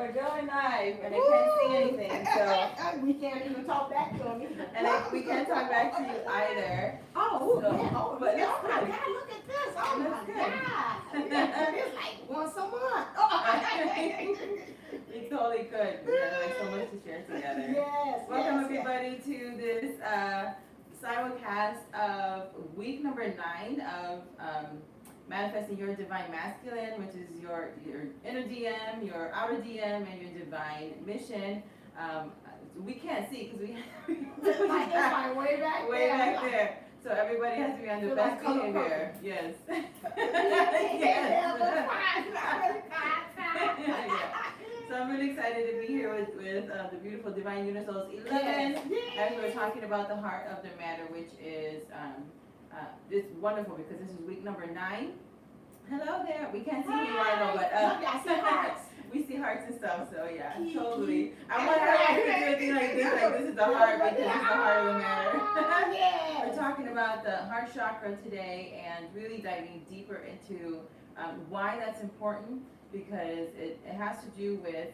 We're going live, and I can't see anything, so we can't even talk back to them either. and we can't talk back to you either. Oh, So, yeah. Oh, but yeah. it's Oh, my good. God, look at this. Oh, It my looks good. God. It's like once a month. Oh. We totally could. We have like so much to share together. Yes. Welcome yes, everybody to this simulcast of week number 9 of manifesting your divine masculine, which is your inner DM, your outer DM, and your divine mission. We can't see because we It's like way back way there. back there. So everybody has to be on the Feel best like color behavior. Yes. Yeah. So I'm really excited to be here with the beautiful Divine Unisoul's 11. Yes. As we're talking about the heart of the matter, which is it's wonderful because this is week number 9. Hello there. We can't see who you are though, but I see hearts. we see hearts and stuff. So yeah, Key, totally. key. I wonder if I could do a thing like this is the heart because it's the heart of the matter. Yes. We're talking about the heart chakra today and really diving deeper into why that's important, because it has to do with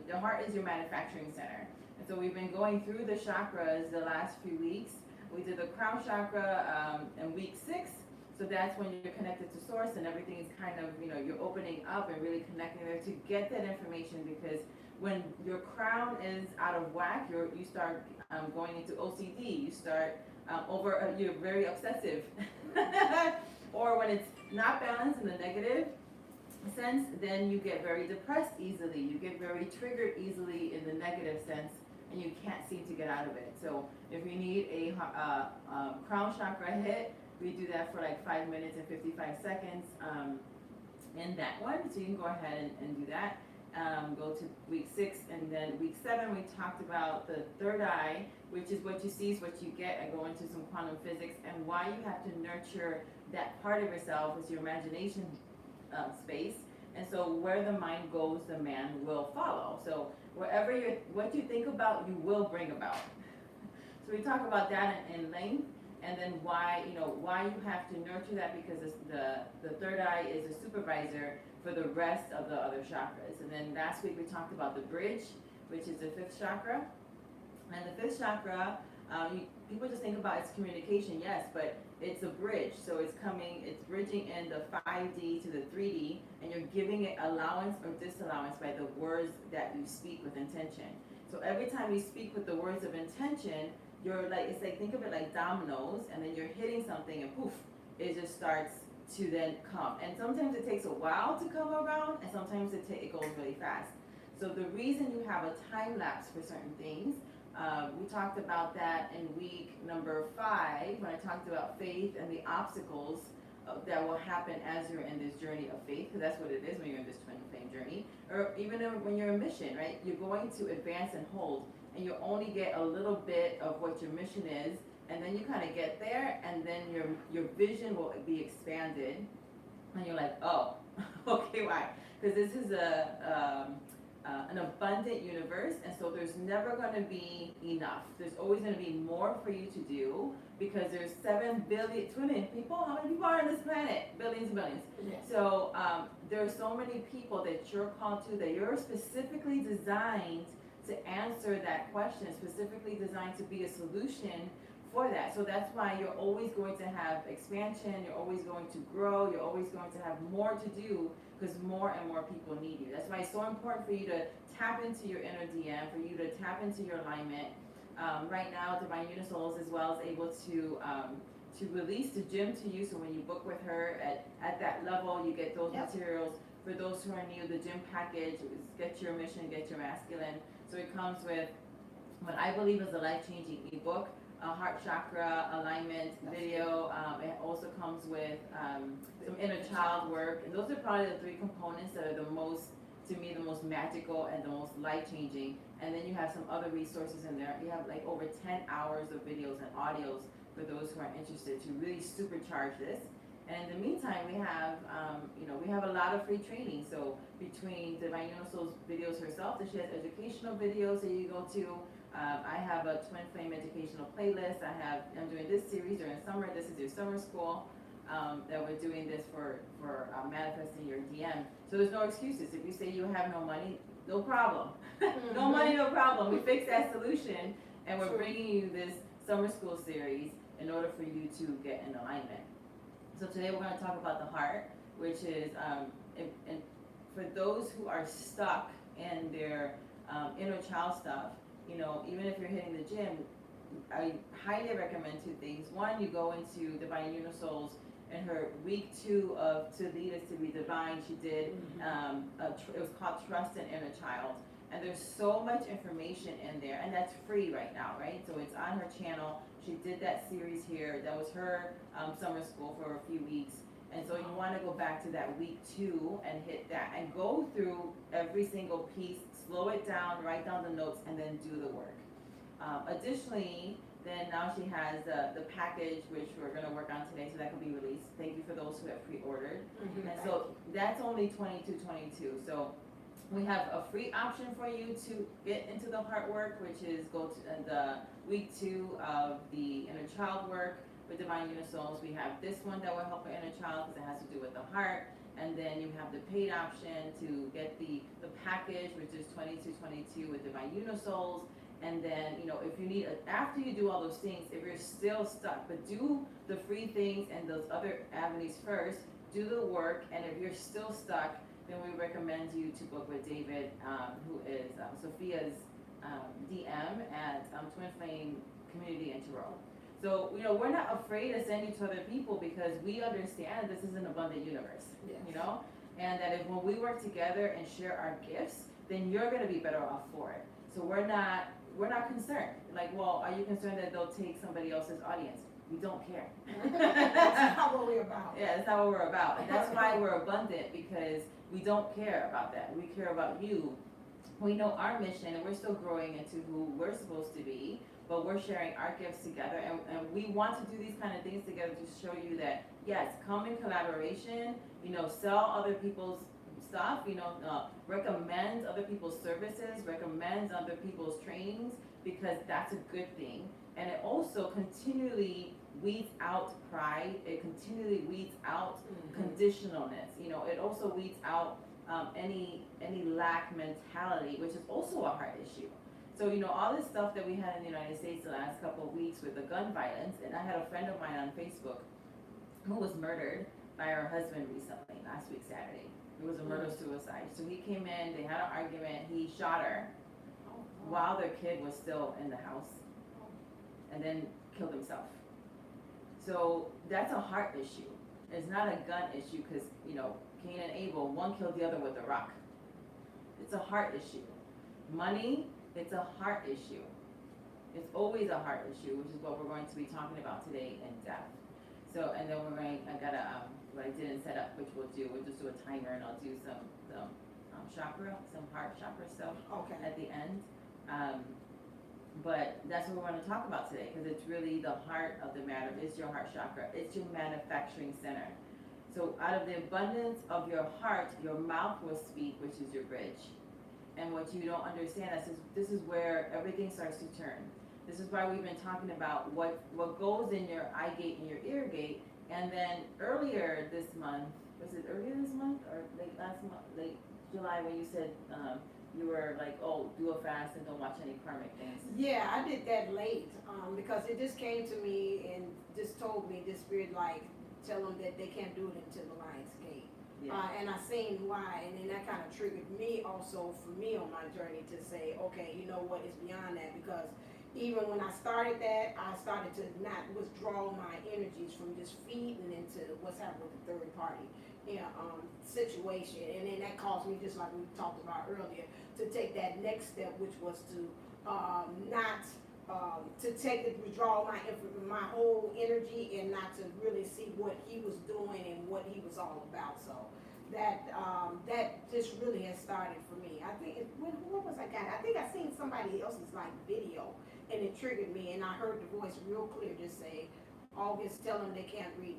the heart is your manufacturing center. And so we've been going through the chakras the last few weeks. We did the crown chakra in week 6. So that's when you're connected to source and everything is kind of, you're opening up and really connecting there to get that information, because when your crown is out of whack, you start going into OCD, you start you're very obsessive. Or when it's not balanced in the negative sense, then you get very depressed easily, you get very triggered easily in the negative sense, and you can't seem to get out of it. So if you need a crown chakra hit, we do that for like 5 minutes and 55 seconds in that one. So you can go ahead and do that. Go to week 6, and then week 7 we talked about the third eye, which is what you see is what you get, and go into some quantum physics and why you have to nurture that part of yourself is your imagination space. And so where the mind goes, the man will follow. So wherever what you think about, you will bring about. So we talk about that in length. And then why you have to nurture that, because the third eye is a supervisor for the rest of the other chakras. And then last week we talked about the bridge, which is the 5th chakra. And the 5th chakra, people just think about its communication, yes, but it's a bridge. So it's bridging in the 5D to the 3D, and you're giving it allowance or disallowance by the words that you speak with intention. So every time you speak with the words of intention, it's like, think of it like dominoes, and then you're hitting something and poof, it just starts to then come. And sometimes it takes a while to come around, and sometimes it goes really fast. So the reason you have a time lapse for certain things, we talked about that in week number 5 when I talked about faith and the obstacles that will happen as you're in this journey of faith, because that's what it is when you're in this twin flame journey, or even when you're in mission, right? You're going to advance and hold, and you only get a little bit of what your mission is, and then you kind of get there, and then your vision will be expanded, and you're like, oh, okay, why? Because this is an abundant universe, and so there's never going to be enough. There's always going to be more for you to do, because there's 7 billion people. How many people are on this planet? Billions and billions. Yes. So there are so many people that you're called to, that you're specifically designed to answer that question, specifically designed to be a solution for that. So that's why you're always going to have expansion, you're always going to grow, you're always going to have more to do, because more and more people need you. That's why it's so important for you to tap into your inner DM, for you to tap into your alignment. Right now, Divine Unisoul is able to release the gym to you. So when you book with her at that level, you get those materials. For those who are new, the gym package is Get Your Mission, Get Your Masculine. So it comes with what I believe is a life-changing ebook, a heart chakra alignment video. It also comes with some inner child work. And those are probably the 3 components that are the most magical and the most life-changing. And then you have some other resources in there. You have like over 10 hours of videos and audios for those who are interested to really supercharge this. And in the meantime, we have, we have a lot of free training. So between Divine Unisoul's videos herself, that she has educational videos that you go to. I have a Twin Flame educational playlist. I'm doing this series during summer. This is your summer school. That we're doing this for manifesting your DM. So there's no excuses. If you say you have no money, no problem. Mm-hmm. No money, no problem. We fixed that solution, and we're True. bringing you this summer school series in order for you to get in alignment. So today we're going to talk about the heart, which is, and for those who are stuck in their inner child stuff, you know, even if you're hitting the gym, I highly recommend two things. One, you go into Divine Unisouls in her week 2 of To Lead Us to Be Divine. She did, it was called Trust and Inner Child. And there's so much information in there, and that's free right now, right? So it's on her channel. She did that series here. That was her summer school for a few weeks. And so you want to go back to that week 2 and hit that and go through every single piece, slow it down, write down the notes, and then do the work. Additionally, then now she has the package, which we're going to work on today, so that can be released. Thank you for those who have pre-ordered. Mm-hmm. And so that's only $22.22. So we have a free option for you to get into the heart work, which is go to the week 2 of the inner child work with Divine Unisouls. We have this one that will help our inner child because it has to do with the heart. And then you have the paid option to get the package, which is $22.22 with Divine Unisouls. And then, you know, if you need, after you do all those things, if you're still stuck, but do the free things and those other avenues first, do the work, and if you're still stuck, then we recommend you to book with David, who is Sophia's DM at TwinFlame Community in Toronto. So, you know, we're not afraid to send you to other people because we understand this is an abundant universe, Yes. you know? And that if when we work together and share our gifts, then you're gonna be better off for it. So we're not concerned. Like, well, are you concerned that they'll take somebody else's audience? We don't care. That's not what we're about. Yeah, that's not what we're about. And that's why we're abundant, because we don't care about that. We care about you. We know our mission, and we're still growing into who we're supposed to be, but we're sharing our gifts together, and we want to do these kind of things together to show you that, yes, come in collaboration, you know, sell other people's stuff, you know, recommend other people's services, recommend other people's trainings, because that's a good thing. And it also continually weeds out pride. It continually weeds out conditionalness. You know, it also weeds out any lack mentality, which is also a heart issue. So, you know, all this stuff that we had in the United States the last couple of weeks with the gun violence, and I had a friend of mine on Facebook who was murdered by her husband recently, last week Saturday. It was a murder-suicide. So he came in, they had an argument, he shot her while their kid was still in the house, and then killed himself. So that's a heart issue. It's not a gun issue because, you know, Cain and Abel, one killed the other with a rock. It's a heart issue. Money, it's a heart issue. It's always a heart issue, which is what we're going to be talking about today in depth. So, and then I got what I didn't set up, which we'll just do a timer, and I'll do some chakra, some heart chakra stuff at the end. But that's what we're going to talk about today, because it's really the heart of the matter. It's your heart chakra. It's your manufacturing center. So out of the abundance of your heart, your mouth will speak, which is your bridge. And what you don't understand is this is where everything starts to turn. This is why we've been talking about what goes in your eye gate and your ear gate. And then earlier this month, was it earlier this month or late last month, late July, when you said you were like, oh, do a fast and don't watch any karmic things? Yeah, I did that late because it just came to me and just told me, this spirit, like, tell them that they can't do it until the lion's gate. Yeah. And I seen why, and then that kind of triggered me also, for me on my journey, to say, okay, you know what, it's beyond that, because even when I started that, I started to not withdraw my energies from just feeding into what's happening with the third party situation, and then that caused me, just like we talked about earlier, to take that next step, which was to withdraw my whole energy and not to really see what he was doing and what he was all about. So that just really has started for me. I think what was I got? I think I seen somebody else's like video, and it triggered me, and I heard the voice real clear just say, August, tell them they can't read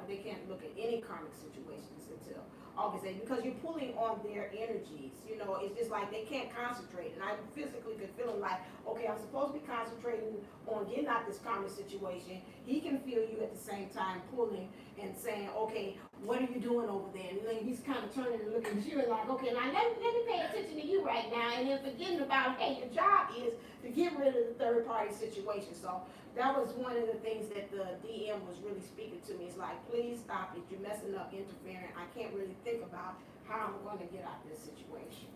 they can't look at any karmic situations until August 8th, because you're pulling on their energies. You know, it's just like they can't concentrate. And I physically could feel like, okay, I'm supposed to be concentrating on getting out this karmic situation. He can feel you at the same time pulling and saying, okay, what are you doing over there? And then he's kind of turning and looking at you and like, okay, now let me pay attention to you right now, and then forgetting about, hey, your job is to get rid of the third party situation. So that was one of the things that the DM was really speaking to me. It's like, please stop it. You're messing up, interfering. I can't really think about how I'm going to get out of this situation.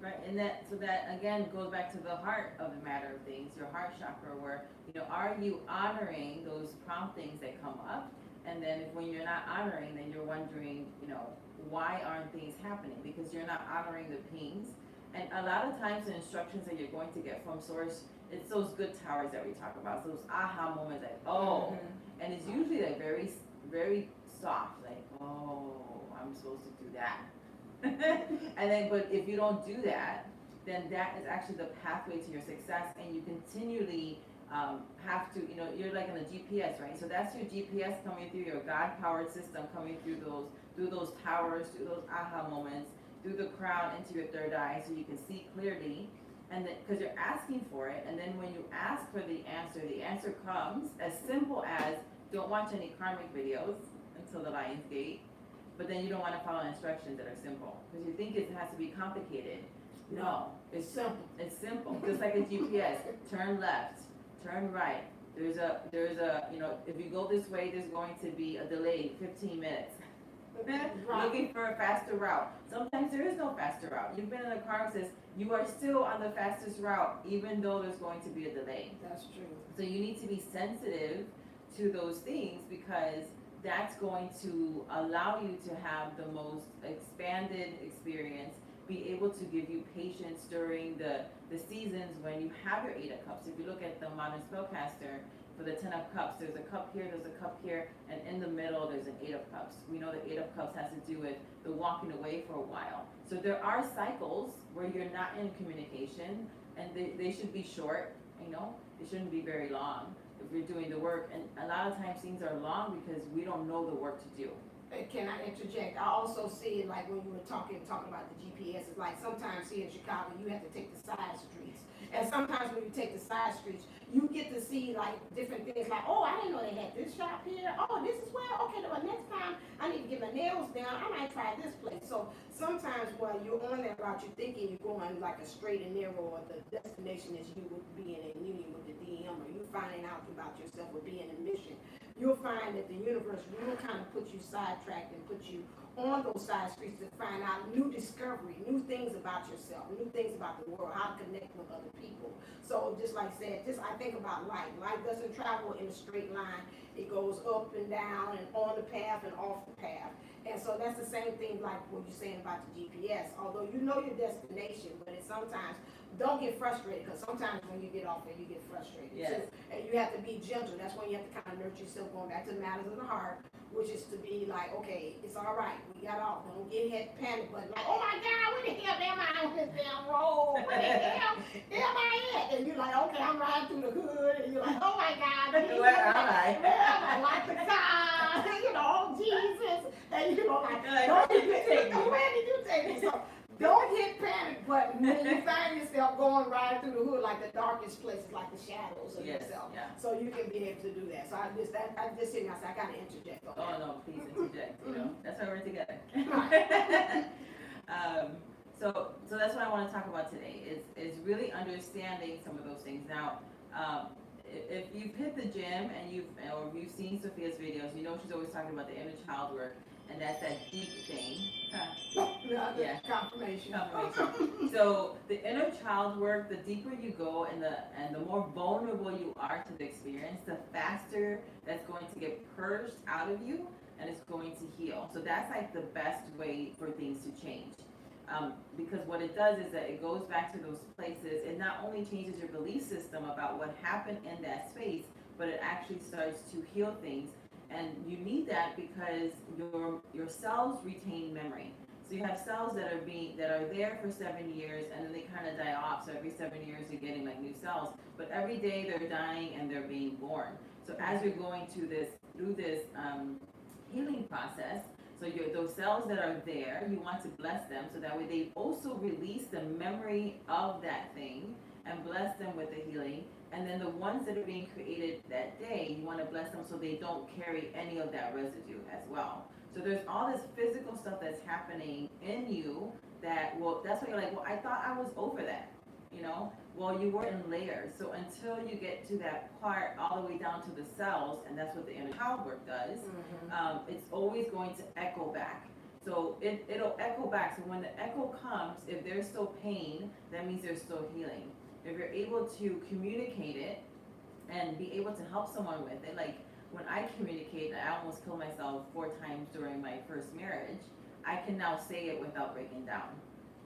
Right, and so that again goes back to the heart of the matter of things, your heart chakra, where, are you honoring those promptings that come up? And then when you're not honoring, then you're wondering, why aren't things happening? Because you're not honoring the pings. And a lot of times the instructions that you're going to get from source, it's those good towers that we talk about, those aha moments, like, oh, and it's usually like very, very soft, like, oh, I'm supposed to do that. And then, but if you don't do that, then that is actually the pathway to your success, and you continually have to, you're like in a GPS, right? So that's your GPS coming through your God-powered system, coming through those towers, through those aha moments, through the crown into your third eye, so you can see clearly, and then because you're asking for it, and then when you ask for the answer comes as simple as don't watch any karmic videos until the Lion's Gate. But then you don't want to follow instructions that are simple because you think it has to be complicated. No, it's simple. It's simple, just like a GPS. Turn left, turn right. There's a, if you go this way, there's going to be a delay, 15 minutes. Looking for a faster route. Sometimes there is no faster route. You've been in a car that says you are still on the fastest route, even though there's going to be a delay. That's true. So you need to be sensitive to those things because that's going to allow you to have the most expanded experience, be able to give you patience during the seasons when you have your 8 of Cups. If you look at the modern spellcaster, for the 10 of Cups, there's a cup here, there's a cup here, and in the middle there's an 8 of Cups. We know the 8 of Cups has to do with the walking away for a while. So there are cycles where you're not in communication, and they should be short, they shouldn't be very long if you're doing the work, and a lot of times things are long because we don't know the work to do. Can I interject? I also see it like when you were talking about the GPS, it's like sometimes here in Chicago you have to take the side streets. And sometimes when you take the side streets, you get to see like different things like, oh, I didn't know they had this shop here. Oh, this is where, okay, well, next time I need to get my nails done. I might try this place. So sometimes while you're on that route, you're thinking you're going like a straight and narrow, or the destination is you would be in a union with the DM, or you finding out about yourself or being in a mission. You'll find that the universe will kind of put you sidetracked and put you on those side streets to find out new discovery, new things about yourself, new things about the world, how to connect with other people. So just like I said, I think about life. Life doesn't travel in a straight line. It goes up and down and on the path and off the path. And so that's the same thing like what you're saying about the GPS. Although you know your destination, but it's sometimes, don't get frustrated, because sometimes when you get off there, you get frustrated too. And you have to be gentle. That's when you have to kind of nurture yourself, going back to the matters of the heart, which is to be like, okay, it's all right. We got off. Don't get hit panic button. Like, oh my God, where the hell am I on this damn road? Where the hell am I at? And you're like, okay, I'm riding through the hood. And you're like, oh my God. Where am I? Like the car, oh Jesus. And like, where did you take me? Where did you take me? So, don't hit panic button when you find yourself going right through the hood, like the darkest places, like the shadows of yourself. Yeah. So you can be able to do that. So I just sitting, I said, I gotta interject on that. Oh no, please interject. That's why we're together. So that's what I want to talk about today. Is really understanding some of those things. Now, if you've hit the gym and you've seen Sophia's videos, she's always talking about the inner child work. And that's that deep thing. Yeah. Confirmation. So the inner child work, the deeper you go and the more vulnerable you are to the experience, the faster that's going to get purged out of you and it's going to heal. So that's like the best way for things to change. Because what it does is that it goes back to those places. It not only changes your belief system about what happened in that space, but it actually starts to heal things. And you need that because your cells retain memory. So you have cells that are there for 7 years and then they kind of die off. So every 7 years you're getting like new cells. But every day they're dying and they're being born. So as you're going through this healing process, so those cells that are there, you want to bless them so that way they also release the memory of that thing and bless them with the healing. And then the ones that are being created that day, you want to bless them so they don't carry any of that residue as well. So there's all this physical stuff that's happening in you that, well, that's why you're like, well, I thought I was over that, you know? Well, you were in layers. So until you get to that part all the way down to the cells, and that's what the inner child work does, it's always going to echo back. So it'll echo back. So when the echo comes, if there's still pain, that means there's still healing. If you're able to communicate it and be able to help someone with it, like when I communicate, I almost killed myself 4 times during my first marriage, I can now say it without breaking down.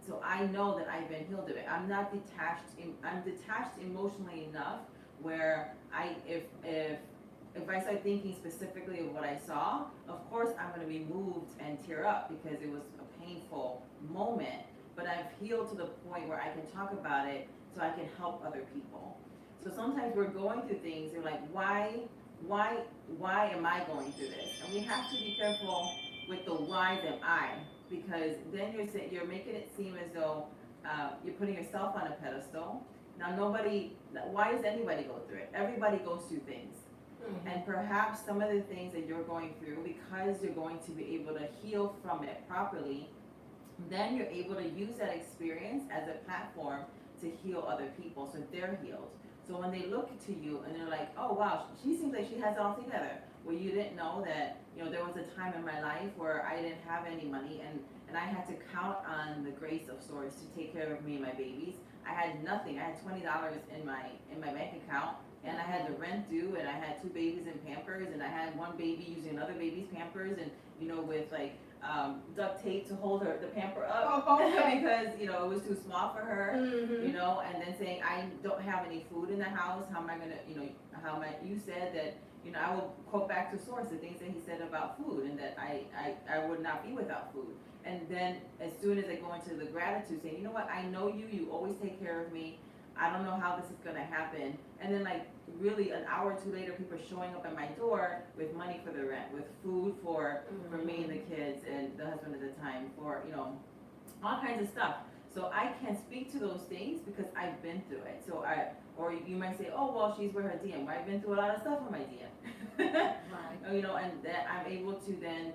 So I know that I've been healed of it. I'm not detached, I'm detached emotionally enough where if I start thinking specifically of what I saw, of course I'm gonna be moved and tear up because it was a painful moment, but I've healed to the point where I can talk about it so I can help other people. So sometimes we're going through things, you're like, why am I going through this? And we have to be careful with the why am I, because then you're making it seem as though you're putting yourself on a pedestal. Now why does anybody go through it? Everybody goes through things. And perhaps some of the things that you're going through, because you're going to be able to heal from it properly, then you're able to use that experience as a platform to heal other people so they're healed. So when they look to you and they're like, oh wow, she seems like she has it all together. Well, you didn't know that, there was a time in my life where I didn't have any money and I had to count on the grace of source to take care of me and my babies. I had nothing. I had $20 in my bank account, and I had the rent due, and I had 2 babies in Pampers, and I had 1 baby using another baby's Pampers, and with like duct tape to hold the pamper up because it was too small for her. And then saying I don't have any food in the house. How am I gonna you said that I will quote back to source the things that he said about food, and that I would not be without food. And then as soon as I go into the gratitude, saying, you know what, I know you always take care of me. I don't know how this is gonna happen. And then like really an hour or 2 later, people are showing up at my door with money for the rent, with food for me and the kids and the husband at the time, for all kinds of stuff. So I can speak to those things because I've been through it. So or you might say, oh well, she's with her DM. Well, I've been through a lot of stuff with my DM. Right. And that I'm able to then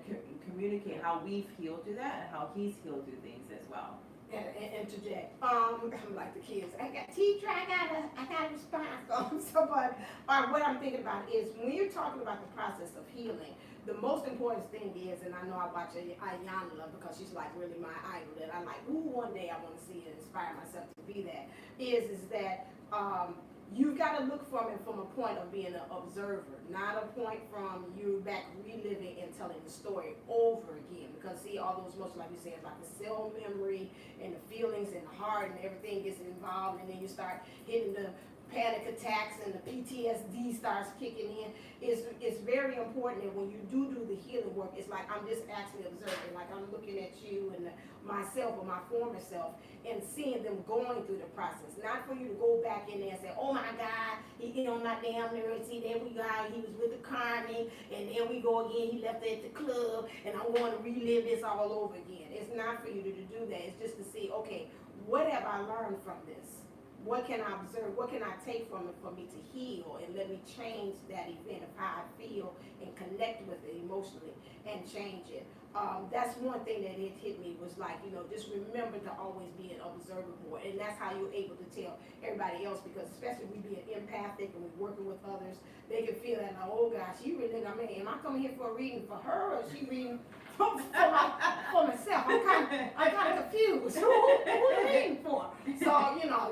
communicate how we've healed through that and how he's healed through things as well. And interject. I'm like the kids. I got teacher. I got a response. So, but what I'm thinking about is when you're talking about the process of healing, the most important thing is, and I know I watch Daniellleboomlle because she's like really my idol, that I'm like, ooh, one day I want to see and inspire myself to be that. Is that you've got to look from it from a point of being an observer, not a point from you back reliving and telling the story over again. Because see, all those emotions, like you said, like the cell memory and the feelings and the heart and everything gets involved, and then you start hitting the panic attacks and the PTSD starts kicking in. It's very important that when you do the healing work, it's like I'm just actually observing, like I'm looking at you and myself or my former self and seeing them going through the process. Not for you to go back in there and say, oh my God, he get on my damn nerves, see, there we go, he was with the Carney, and there we go again, he left at the club, and I'm going to relive this all over again. It's not for you to do that. It's just to see, okay, what have I learned from this? What can I observe? What can I take from it for me to heal and let me change that event of how I feel and connect with it emotionally and change it? That's one thing that it hit me was like, just remember to always be an observer more. And that's how you're able to tell everybody else, because especially we being empathic and we're working with others, they can feel that, like, oh gosh, she really, am I coming here for a reading for her, or is she reading for myself? I'm kind of confused. Who are you reading for? So,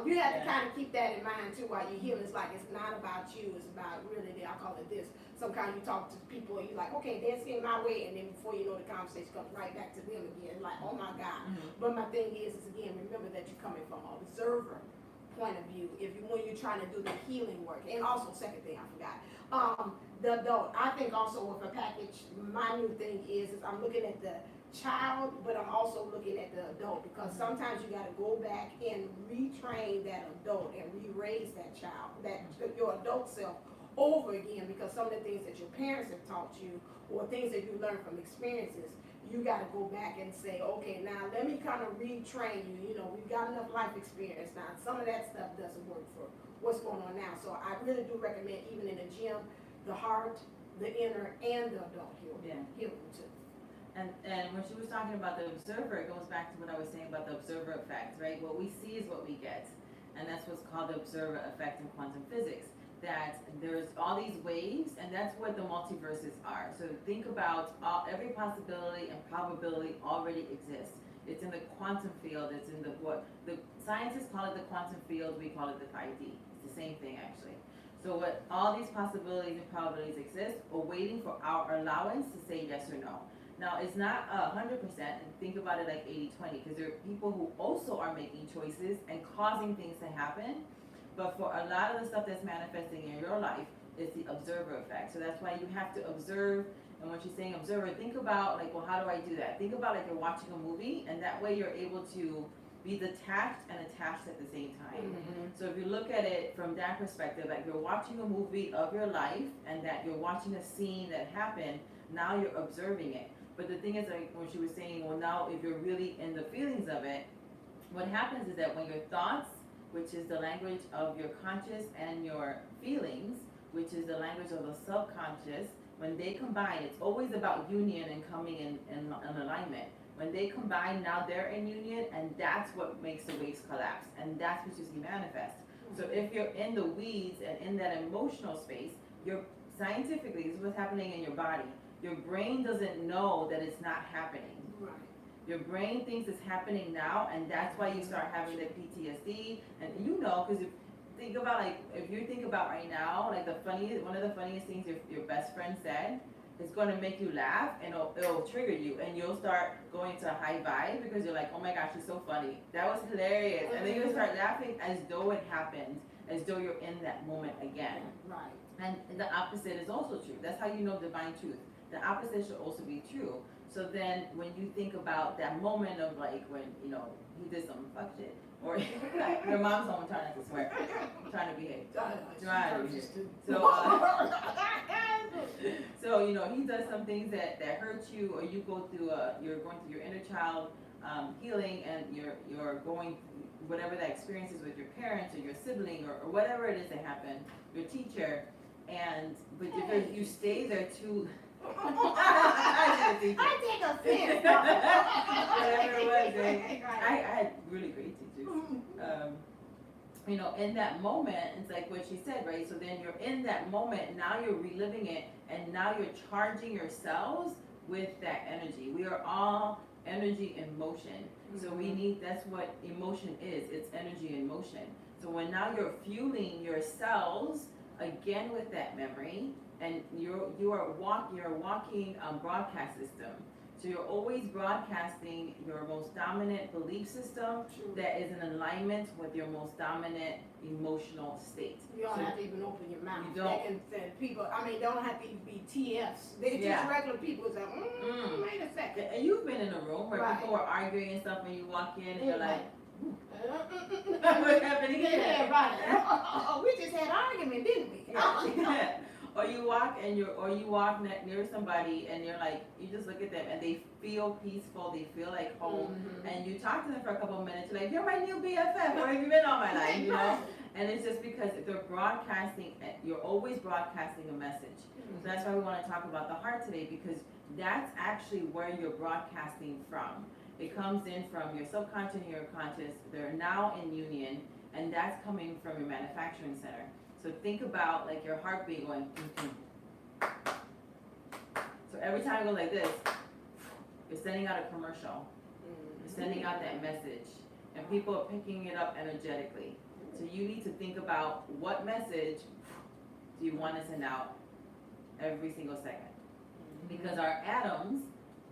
you have to kind of keep that in mind too while you're healing. It's like, it's not about you, it's about really, I call it this. Sometimes you talk to people and you're like, okay, they're seeing my way, and then before you know, the conversation comes right back to them again. Like, oh my God. But my thing is again, remember that you're coming from an observer point of view when you're trying to do the healing work. And also, second thing I forgot, the adult. I think also with a package, my new thing is I'm looking at the child, but I'm also looking at the adult, because sometimes you got to go back and retrain that adult and re-raise that child, your adult self over again, because some of the things that your parents have taught you or things that you learned from experiences, you got to go back and say, okay, now let me kind of retrain you. We've got enough life experience now. Some of that stuff doesn't work for what's going on now. So I really do recommend, even in the gym, the heart, the inner, and the adult healing too. And when she was talking about the observer, it goes back to what I was saying about the observer effect, right? What we see is what we get. And that's what's called the observer effect in quantum physics. That there's all these waves, and that's what the multiverses are. So think about every possibility and probability already exists. It's in the quantum field, it's in what the scientists call it the quantum field, we call it the 5D. It's the same thing actually. So what all these possibilities and probabilities exist, are waiting for our allowance to say yes or no. Now, it's not 100%, and think about it like 80-20, because there are people who also are making choices and causing things to happen, but for a lot of the stuff that's manifesting in your life, it's the observer effect. So that's why you have to observe, and when she's saying observer, think about like, well, how do I do that? Think about like you're watching a movie, and that way you're able to be detached and attached at the same time. Mm-hmm. So if you look at it from that perspective, like you're watching a movie of your life, and that you're watching a scene that happened, now you're observing it. But the thing is, like when she was saying, well, now if you're really in the feelings of it, what happens is that when your thoughts, which is the language of your conscious, and your feelings, which is the language of the subconscious, when they combine, it's always about union and coming in alignment. When they combine, now they're in union, and that's what makes the waves collapse, and that's what you see manifest. So if you're in the weeds and in that emotional space, you're scientifically, this is what's happening in your body. Your brain doesn't know that it's not happening. Right. Your brain thinks it's happening now, and that's why you start having the PTSD. And you know, because think about like, if you think about right now, like one of the funniest things your best friend said, it's going to make you laugh, and it'll trigger you, and you'll start going to a high vibe because you're like, oh my gosh, she's so funny. That was hilarious. And then you'll start laughing as though it happened, as though you're in that moment again. Right. And the opposite is also true. That's how you know divine truth. The opposite should also be true. So then when you think about that moment of like when, you know, he did some fuck shit, or your mom's home, trying not to swear, trying to behave. Trying to behave. So you know, he does some things that hurt you, or you go through you're going through your inner child healing, and you're going through whatever that experience is with your parents or your sibling or whatever it is that happened, your teacher, but if you stay there too. I take offense. Whatever it was, I had really great teachers. You know, in that moment, it's like what she said, right? So then you're in that moment, now you're reliving it, and now you're charging yourselves with that energy. We are all energy in motion. So we need, that's what emotion is, it's energy in motion. So when now you're fueling yourselves again with that memory, and you are a walking broadcast system. So you're always broadcasting your most dominant belief system that is in alignment with your most dominant emotional state. You don't have to even open your mouth. You don't. They can, people, I mean, they don't have to even be TFs. They're just regular people who say, wait a second. And you've been in a room where people are arguing and stuff, and you walk in and you're like, what's happening here? Yeah, right. We just had an argument, didn't we? Yeah. Or you walk near somebody, and you're like, you just look at them and they feel peaceful, they feel like home, and you talk to them for a couple of minutes, you're like, you're my new BFF, where have you been all my life, you know? And it's just because they're broadcasting, you're always broadcasting a message. So that's why we want to talk about the heart today, because that's actually where you're broadcasting from. It comes in from your subconscious and your conscious, they're now in union, and that's coming from your manufacturing center. So think about like your heartbeat going. So every time it goes like this, you're sending out a commercial. You're sending out that message, and people are picking it up energetically. So you need to think about what message do you want to send out every single second. Because our atoms,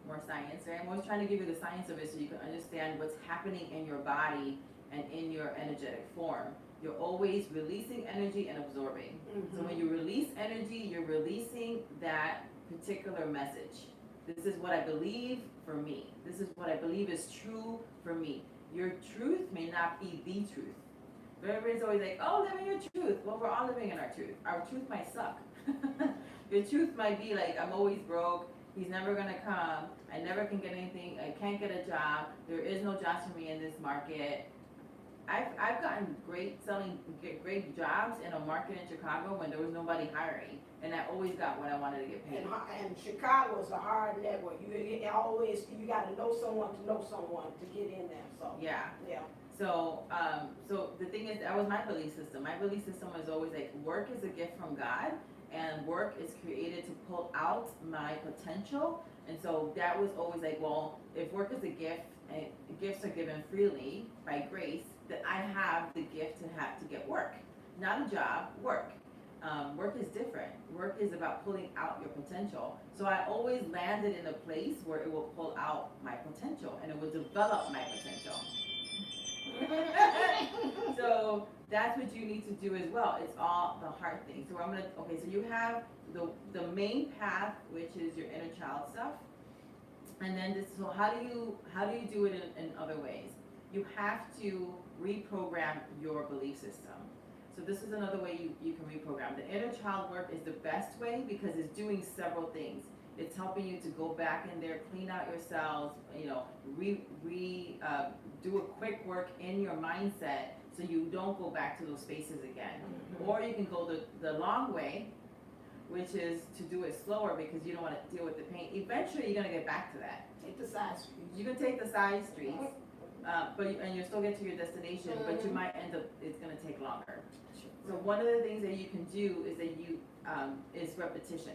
more science, right? I'm always trying to give you the science of it so you can understand what's happening in your body and in your energetic form. You're always releasing energy and absorbing. So when you release energy, you're releasing that particular message. This is what I believe for me. This is what I believe is true for me. Your truth may not be the truth. But everybody's always like, oh, live in your truth. Well, we're all living in our truth. Our truth might suck. Your truth might be like, I'm always broke. He's never going to come. I never can get anything. I can't get a job. There is no jobs for me in this market. I've gotten gotten great jobs in a market in Chicago when there was nobody hiring, and I always got what I wanted to get paid. And Chicago is a hard network. You got to know someone to get in there. So Yeah. yeah. So, so the thing is, that was my belief system. My belief system was always like, work is a gift from God, and work is created to pull out my potential. And so that was always like, well, if work is a gift, and gifts are given freely by grace, that I have the gift to get work, not a job, work. Work is different. Work is about pulling out your potential. So I always landed in a place where it will pull out my potential and it will develop my potential. So that's what you need to do as well. It's all the heart thing. So so you have the main path, which is your inner child stuff. And then so how do you do it in other ways? You have to reprogram your belief system. So this is another way you can reprogram. The inner child work is the best way because it's doing several things. It's helping you to go back in there, clean out your cells, do a quick work in your mindset so you don't go back to those spaces again. Mm-hmm. Or you can go the long way, which is to do it slower because you don't want to deal with the pain. Eventually, you're going to get back to that. Take the side streets. You can take the side streets, and you'll still get to your destination, mm-hmm. but you might end up, it's going to take longer. Sure. So one of the things that you can do is that is repetition.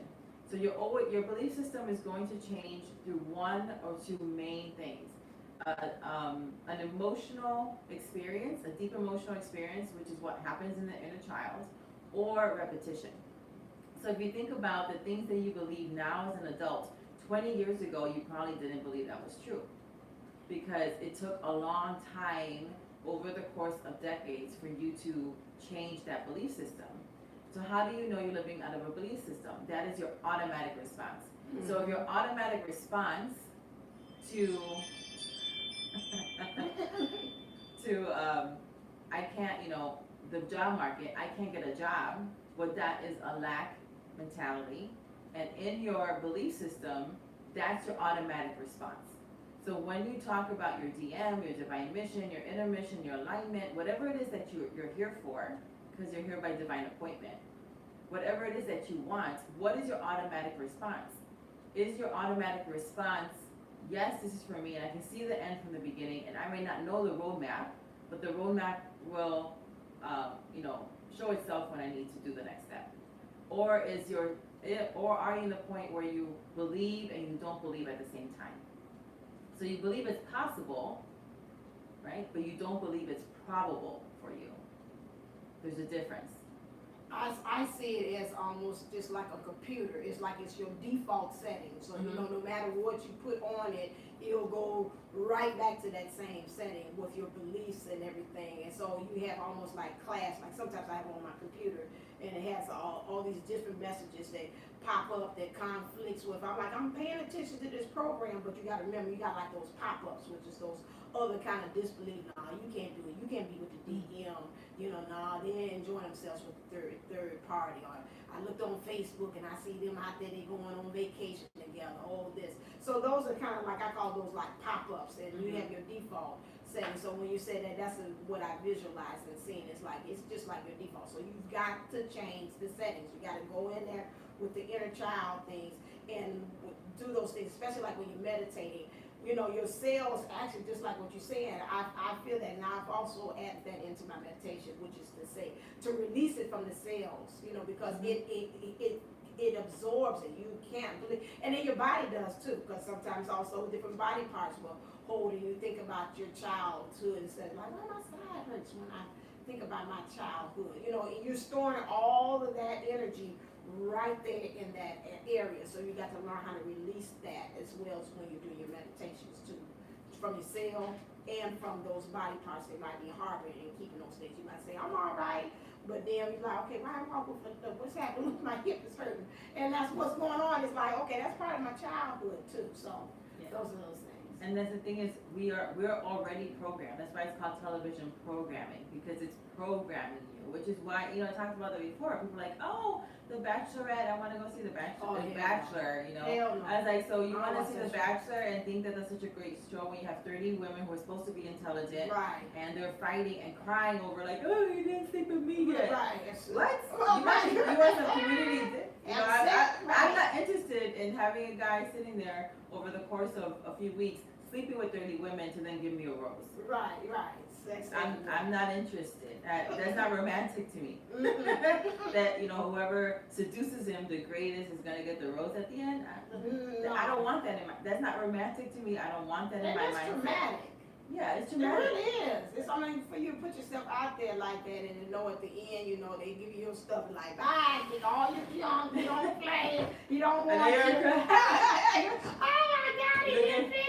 So your belief system is going to change through one or two main things. An emotional experience, a deep emotional experience, which is what happens in the inner child, or repetition. So if you think about the things that you believe now as an adult, 20 years ago, you probably didn't believe that was true. Because it took a long time over the course of decades for you to change that belief system. So how do you know you're living out of a belief system? That is your automatic response. Mm-hmm. So if your automatic response to I can't, the job market, I can't get a job, well, that is a lack mentality. And in your belief system, that's your automatic response. So when you talk about your DM, your divine mission, your inner mission, your alignment, whatever it is that you're here for, because you're here by divine appointment, whatever it is that you want, what is your automatic response? Is your automatic response, yes, this is for me, and I can see the end from the beginning, and I may not know the roadmap, but the roadmap will, show itself when I need to do the next step? Or are you in the point where you believe and you don't believe at the same time? So you believe it's possible, right? But you don't believe it's probable for you. There's a difference. I see it as almost just like a computer. It's like it's your default setting. So, mm-hmm. No matter what you put on it, it'll go right back to that same setting with your beliefs and everything. And so you have almost like class, like sometimes I have on my computer, and it has all these different messages that pop up that conflicts with. I'm paying attention to this program, but you got to remember, you got like those pop-ups, which is those other kind of disbelief. Nah, you can't do it. You can't be with the DM. Nah, they're enjoying themselves with the third party. Or I looked on Facebook and I see them out there, they going on vacation together, all this. So those are kind of like, I call those like pop-ups, and mm-hmm. you have your default setting. So when you say that, that's what I visualized and seen. It's just like your default. So you've got to change the settings. You got to go in there with the inner child things and do those things, especially like when you're meditating. Your cells, actually, just like what you're saying, I feel that, and I've also added that into my meditation, which is to release it from the cells, because mm-hmm. it absorbs it. You can't believe, and then your body does too, because sometimes also different body parts will hold, and you think about your childhood instead of like, well, my side hurts when I think about my childhood. You're storing all of that energy right there in that area. So you got to learn how to release that as well as when you're doing your meditations too, from your cell and from those body parts that might be harboring and keeping those things. You might say, I'm all right, but then you're like, okay, why am I what's happening with my hip is hurting? And that's what's going on. It's like, okay, that's part of my childhood too. So those are those things. And that's the thing is, we're already programmed. That's why it's called television programming, because it's programming you, which is why, I talked about that before. People are like, oh, The Bachelorette, I want to go see the Bachelor. Oh, The hell no. Bachelor, you know. Hell no. I was like, so you I want to watch see that the show. Bachelor and think that that's such a great show when you have 30 women who are supposed to be intelligent Right. and they're fighting and crying over like, oh, you didn't sleep with me yet. Right. What? Oh, You want some community? You know, I'm Right. not interested in having a guy sitting there over the course of a few weeks sleeping with 30 women to then give me a rose. Right. Sex. I'm not interested. That's not romantic to me. Mm-mm. That, you know, whoever seduces him the greatest is gonna get the rose at the end. No. I don't want that in my. That's not romantic to me. I don't want that in And my that's mindset. dramatic. Yeah, it's It dramatic. really is. It's only for you to put yourself out there like that and to know at the end, you know, they give you your stuff like, bye, get all your junk, you don't play, you don't And want Erica, oh my God, he did 50.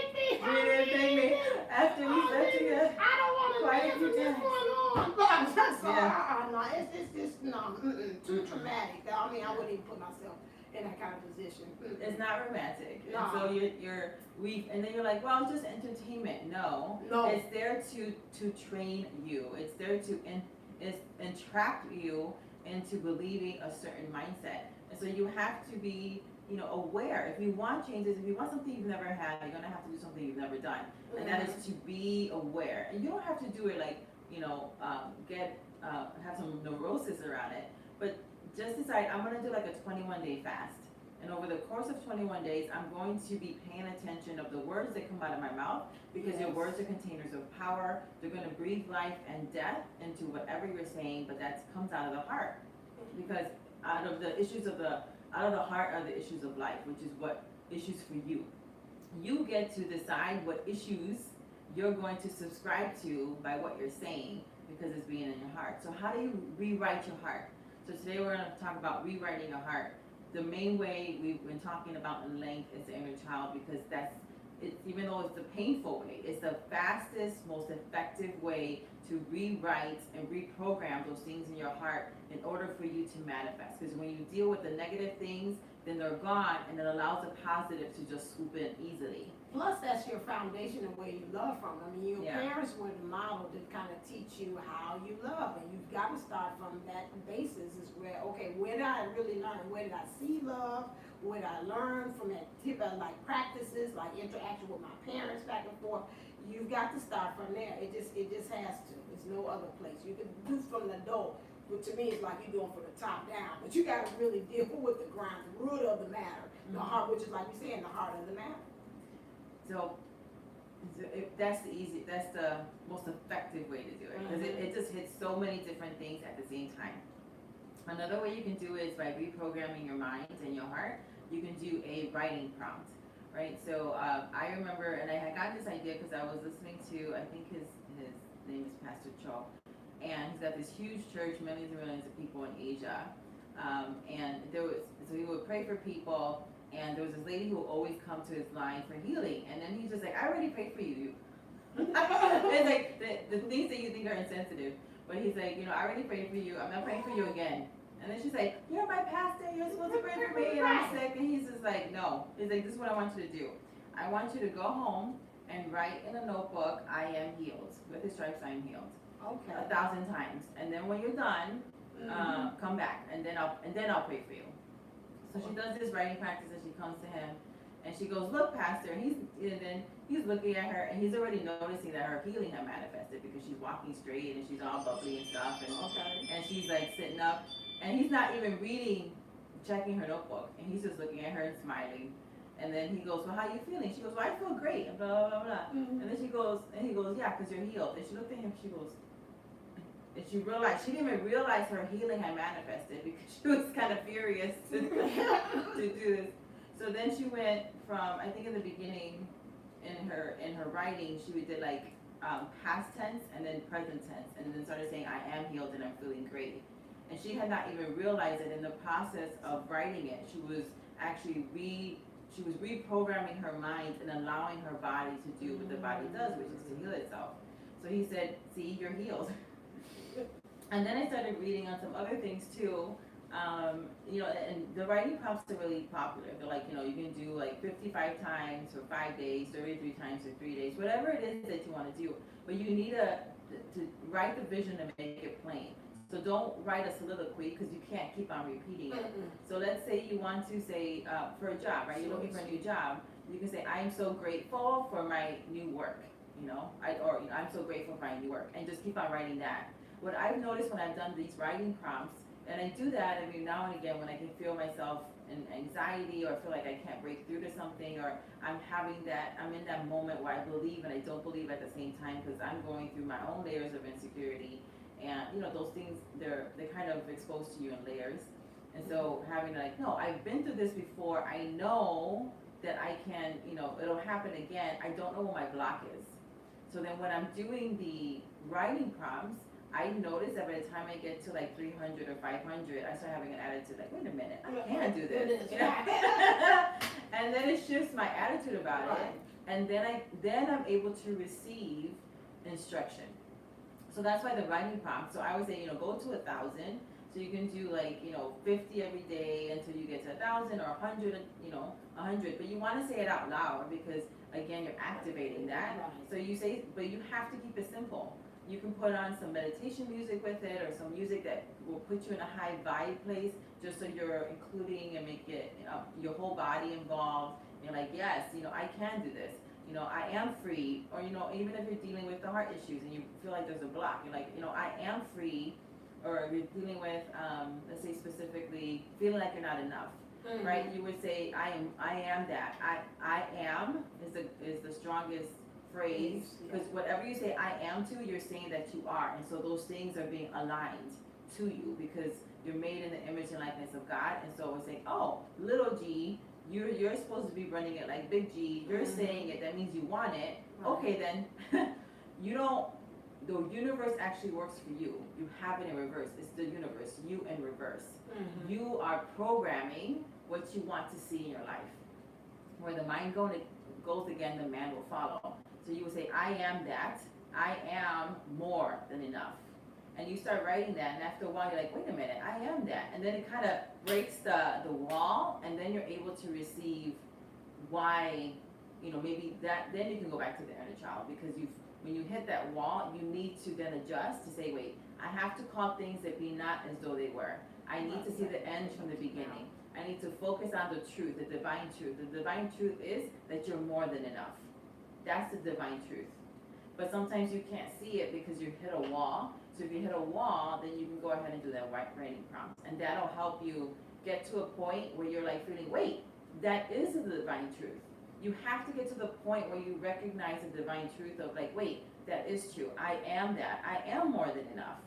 you didn't take me after we slept together. I don't want to Quite a live few with this times. one on. So, Yeah. no, it's just, no, too traumatic. I mean, I wouldn't even put myself in that kind of position. It's not romantic. No. And so and then you're like, well, it's just entertainment. No. No. It's there to train you. It's there to entrap you into believing a certain mindset. And so you have to be, you know, aware. If you want changes, if you want something you've never had, you're gonna have to do something you've never done. And that is to be aware. And you don't have to do it like, you know, have some neurosis around it. But just decide, I'm gonna do like a 21-day fast. And over the course of 21 days, I'm going to be paying attention of the words that come out of my mouth, because your words are containers of power. They're gonna breathe life and death into whatever you're saying, but that comes out of the heart. Because out of the heart are the issues of life, which is what issues for you. You get to decide what issues you're going to subscribe to by what you're saying, because it's being in your heart. So how do you rewrite your heart? So today we're going to talk about rewriting your heart. The main way we've been talking about in length is the inner child, because even though it's the painful way, it's the fastest, most effective way to rewrite and reprogram those things in your heart in order for you to manifest. Because when you deal with the negative things, then they're gone, and it allows the positive to just swoop in easily. Plus, that's your foundation and where you love from. I mean, your Yeah. parents were the model to kind of teach you how you love, and you've got to start from that basis. Is where, okay, where did I really learn? Where did I see love? Where did I learn from that tip of like practices, like interaction with my parents back and forth? You've got to start from there. It just has to. There's no other place. You can do from an adult, but to me, it's like you're doing from the top down. But you got to really deal with the ground, the root of the matter, the heart, which is like you're saying, the heart of the matter. So that's the most effective way to do it, because it just hits so many different things at the same time. Another way you can do it is by reprogramming your mind and your heart. You can do a writing prompt, right? So I remember, and I had gotten this idea because I was listening to, I think his name is Pastor Cho, and he's got this huge church, millions and millions of people in Asia, and so he would pray for people. And there was this lady who would always come to his line for healing. And then he's just like, I already prayed for you. It's like the things that you think are insensitive. But he's like, you know, I already prayed for you. I'm not praying for you again. And then she's like, you're my pastor. You're supposed to pray for me. And I'm sick. And he's just like, no. He's like, this is what I want you to do. I want you to go home and write in a notebook, I am healed. With his stripes, I am healed. Okay. 1,000 times. And then when you're done, come back. And then I'll pray for you. So she does this writing practice, and she comes to him, and she goes, look, Pastor, and he's looking at her, and he's already noticing that her healing had manifested, because she's walking straight, and she's all bubbly and stuff, and she's like sitting up, and he's not even checking her notebook, and he's just looking at her and smiling. And then he goes, well, how are you feeling? She goes, well, I feel great, and blah, blah, blah, blah. And then he goes, yeah, because you're healed. And she looked at him, she goes, and she didn't even realize her healing had manifested, because she was kind of furious to do this. So then she went from, I think in the beginning, in her writing, she did like past tense and then present tense, and then started saying, I am healed and I'm feeling great. And she had not even realized that in the process of writing it, she was actually reprogramming her mind and allowing her body to do what the body does, which is to heal itself. So he said, see, you're healed. And then I started reading on some other things too. You know, and the writing prompts are really popular. They're like, you know, you can do like 55 times for 5 days, 33 times for 3 days, whatever it is that you want to do. But you need to write the vision and make it plain. So don't write a soliloquy because you can't keep on repeating it. So let's say you want to say, for a job, right? You're looking for a new job. You can say, I am so grateful for my new work, you know, I'm so grateful for my new work, and just keep on writing that. What I've noticed when I've done these writing prompts, and I do that every now and again when I can feel myself in anxiety, or feel like I can't break through to something, or I'm in that moment where I believe and I don't believe at the same time, because I'm going through my own layers of insecurity, and you know, those things, they're kind of exposed to you in layers. And so having like, no, I've been through this before, I know that I can, you know, it'll happen again, I don't know what my block is. So then when I'm doing the writing prompts, I notice that by the time I get to like 300 or 500, I start having an attitude like, wait a minute, I can do this. You know? And then it shifts my attitude about it. And then I'm able to receive instruction. So that's why the writing prompt, so I would say, you know, go to 1,000. So you can do like, you know, 50 every day until you get to 1,000 or 100, you know, 100. But you want to say it out loud because, again, you're activating that. So you say, but you have to keep it simple. You can put on some meditation music with it, or some music that will put you in a high vibe place, just so you're including and make it, your whole body involved. You're like, yes, you know, I can do this. You know, I am free. Or, you know, even if you're dealing with the heart issues and you feel like there's a block, you're like, you know, I am free. Or you're dealing with, let's say specifically, feeling like you're not enough, right? You would say, I am that. I am is the strongest phrase, because whatever you say I am to, you're saying that you are, and so those things are being aligned to you because you're made in the image and likeness of God. And so we're saying, oh, little g, you're supposed to be running it like big G. You're saying it, that means you want it. Okay, then you don't. The universe actually works for you. You have it in reverse. It's the universe, you in reverse. You are programming what you want to see in your life. Where the mind goes again, the man will follow. So you would say, I am that. I am more than enough. And you start writing that, and after a while you're like, wait a minute, I am that. And then it kind of breaks the wall, and then you're able to receive why, you know, maybe that, then you can go back to the inner child, because when you hit that wall, you need to then adjust to say, wait, I have to call things that be not as though they were. I need to see the end from the beginning. I need to focus on the truth, the divine truth. The divine truth is that you're more than enough. That's the divine truth. But sometimes you can't see it because you hit a wall. So if you hit a wall, then you can go ahead and do that writing prompt. And that'll help you get to a point where you're like feeling, wait, that is the divine truth. You have to get to the point where you recognize the divine truth of like, wait, that is true. I am that. I am more than enough.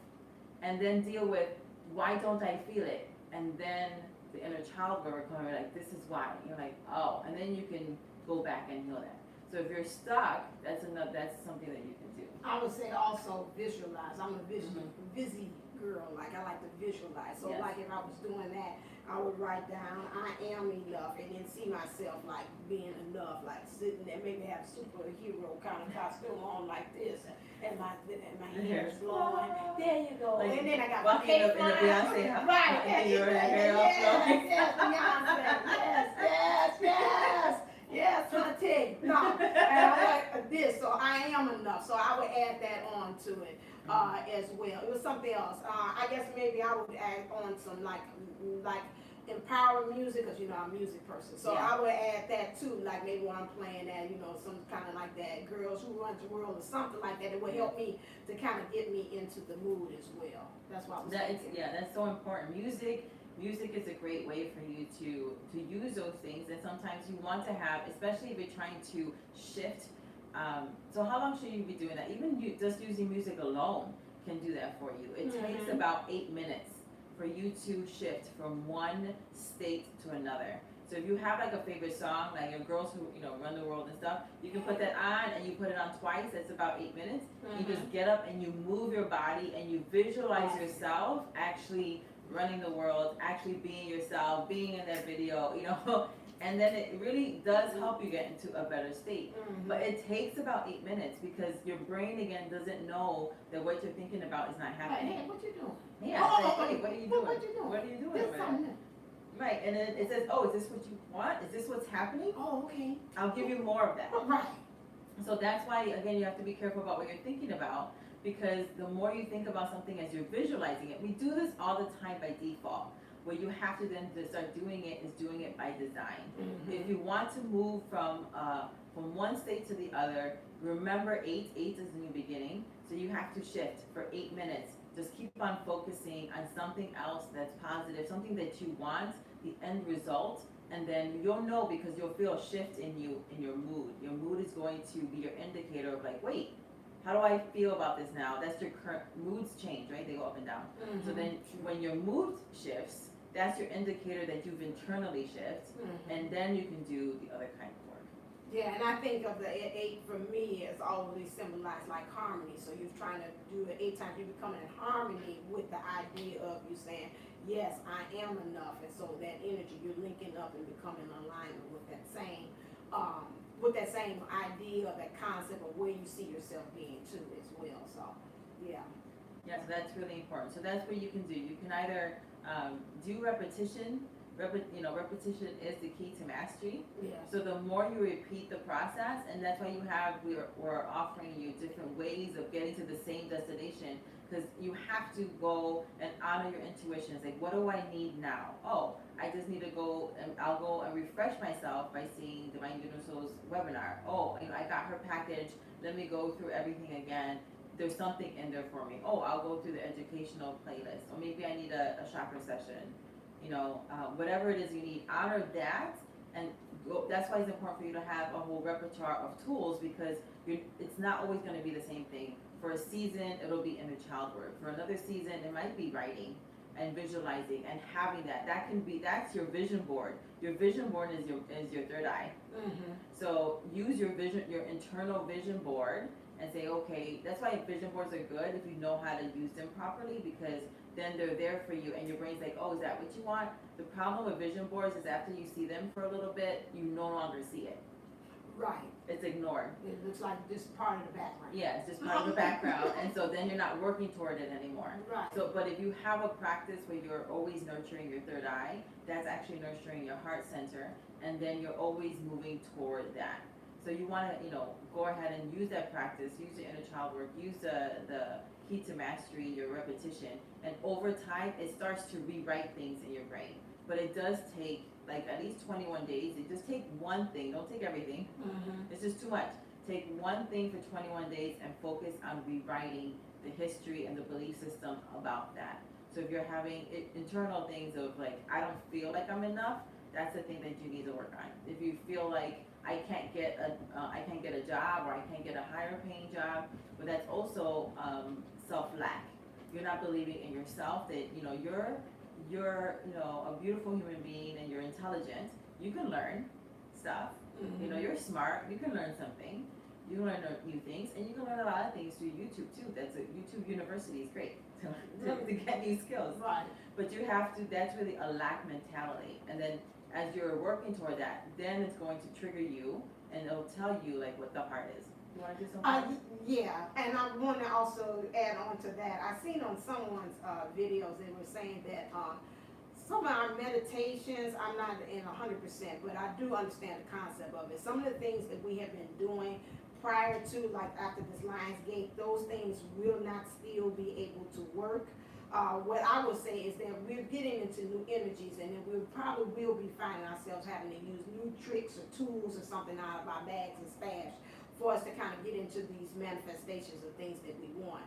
And then deal with, why don't I feel it? And then the inner child work, like, this is why. You're like, oh, and then you can go back and heal that. So if you're stuck, that's something that you can do. I would say also visualize. I'm a busy girl. Like, I like to visualize. So like if I was doing that, I would write down, I am enough, and then see myself like being enough, like sitting there, maybe have superhero kind of costume on like this, and my hair is blowing. There you go. Like, and then I got my hair flying. Beyonce, right. And your hair all flowing. Yes, Beyonce. Yes, hunting. No, and I like this, so I am enough. So I would add that on to it as well. It was something else. I guess maybe I would add on some like empowering music, because you know I'm a music person. So I would add that too, like maybe when I'm playing that, you know, some kind of like that, Girls Who Run the World or something like that. It would help me to kind of get me into the mood as well. That's why I was thinking. That's so important. Music is a great way for you to use those things, and sometimes you want to have, especially if you're trying to shift. So how long should you be doing that? Even just using music alone can do that for you. It takes about 8 minutes for you to shift from one state to another. So if you have like a favorite song, like your Girls Who, you know, Run the World and stuff, you can put that on and you put it on twice. That's about 8 minutes. You just get up and you move your body and you visualize yourself actually running the world, actually being yourself, being in that video, you know, and then it really does help you get into a better state. But it takes about 8 minutes because your brain again doesn't know that what you're thinking about is not happening. Hey, what you doing? Yeah, hey, what are you doing? What you doing? What are you doing? Right, and then it says, oh, is this what you want? Is this what's happening? Oh, okay. I'll give you more of that. Right. So that's why, again, you have to be careful about what you're thinking about, because the more you think about something as you're visualizing it, we do this all the time by default. What you have to then start doing it is doing it by design. If you want to move from one state to the other, remember 8 is the new beginning. So you have to shift for 8 minutes. Just keep on focusing on something else that's positive, something that you want, the end result, and then you'll know because you'll feel a shift in your mood. Your mood is going to be your indicator of like, wait, how do I feel about this now? That's your current moods change, right? They go up and down. So then when your mood shifts, that's your indicator that you've internally shifted, and then you can do the other kind of work. Yeah, and I think of the 8 for me as always symbolized like harmony. So you're trying to do it 8 times, you're becoming in harmony with the idea of you saying, yes, I am enough. And so that energy, you're linking up and becoming in alignment with that same idea, that concept of where you see yourself being too as well. So, yeah. Yeah, so that's really important. So that's what you can do. You can either do repetition. Repetition is the key to mastery. Yeah. So the more you repeat the process, and that's why we're offering you different ways of getting to the same destination, because you have to go and honor your intuition. It's like, what do I need now? Oh, I just need to go, and I'll go and refresh myself by seeing Divine Universal's webinar. Oh, I got her package. Let me go through everything again. There's something in there for me. Oh, I'll go through the educational playlist, or maybe I need a chakra session. Whatever it is you need, honor that, and go. That's why it's important for you to have a whole repertoire of tools, because it's not always going to be the same thing. For a season, it'll be inner child work. For another season, it might be writing and visualizing and having that's your vision board. Your vision board is your third eye. So use your internal vision board and say, okay, that's why vision boards are good if you know how to use them properly, because then they're there for you and your brain's like, oh, is that what you want? The problem with vision boards is after you see them for a little bit, you no longer see it. Right. It's ignored. It looks like just part of the background. Yeah, it's just part of the background, and so then you're not working toward it anymore. Right. So, but if you have a practice where you're always nurturing your third eye, that's actually nurturing your heart center, and then you're always moving toward that. So you want to, go ahead and use that practice, use the inner child work, use the key to mastery, your repetition, and over time, it starts to rewrite things in your brain. But it does take like at least 21 days. It just take one thing. Don't take everything. It's just too much. Take one thing for 21 days and focus on rewriting the history and the belief system about that. So if you're having internal things of like, I don't feel like I'm enough, that's the thing that you need to work on. If you feel like I can't get a job, or I can't get a higher paying job, but that's also self-lack. You're not believing in yourself that you're a beautiful human being and you're intelligent. You can learn stuff. You're smart. You can learn something. You can learn new things, and you can learn a lot of things through YouTube too. YouTube University is great to get new skills. Right. But you have to. That's really a lack mentality, and then as you're working toward that, then it's going to trigger you, and it'll tell you like what the heart is. You want to do something? Yeah, and I want to also add on to that. I seen on someone's videos, they were saying that some of our meditations, I'm not in 100%, but I do understand the concept of it. Some of the things that we have been doing prior to, like after this Lionsgate, those things will not still be able to work. What I would say is that we're getting into new energies, and then we probably will be finding ourselves having to use new tricks or tools or something out of our bags and stash for us to kind of get into these manifestations of things that we want.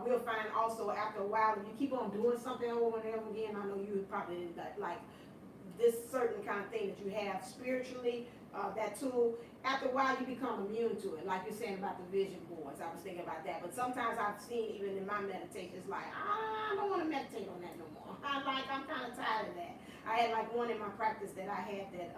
We'll find also after a while, if you keep on doing something over and over again, I know you probably did that, like this certain kind of thing that you have spiritually, that tool, after a while you become immune to it, like you're saying about the vision boards. I was thinking about that, but sometimes I've seen even in my meditations, like, I don't want to meditate on that no more. I'm kind of tired of that. I had like one in my practice that I had that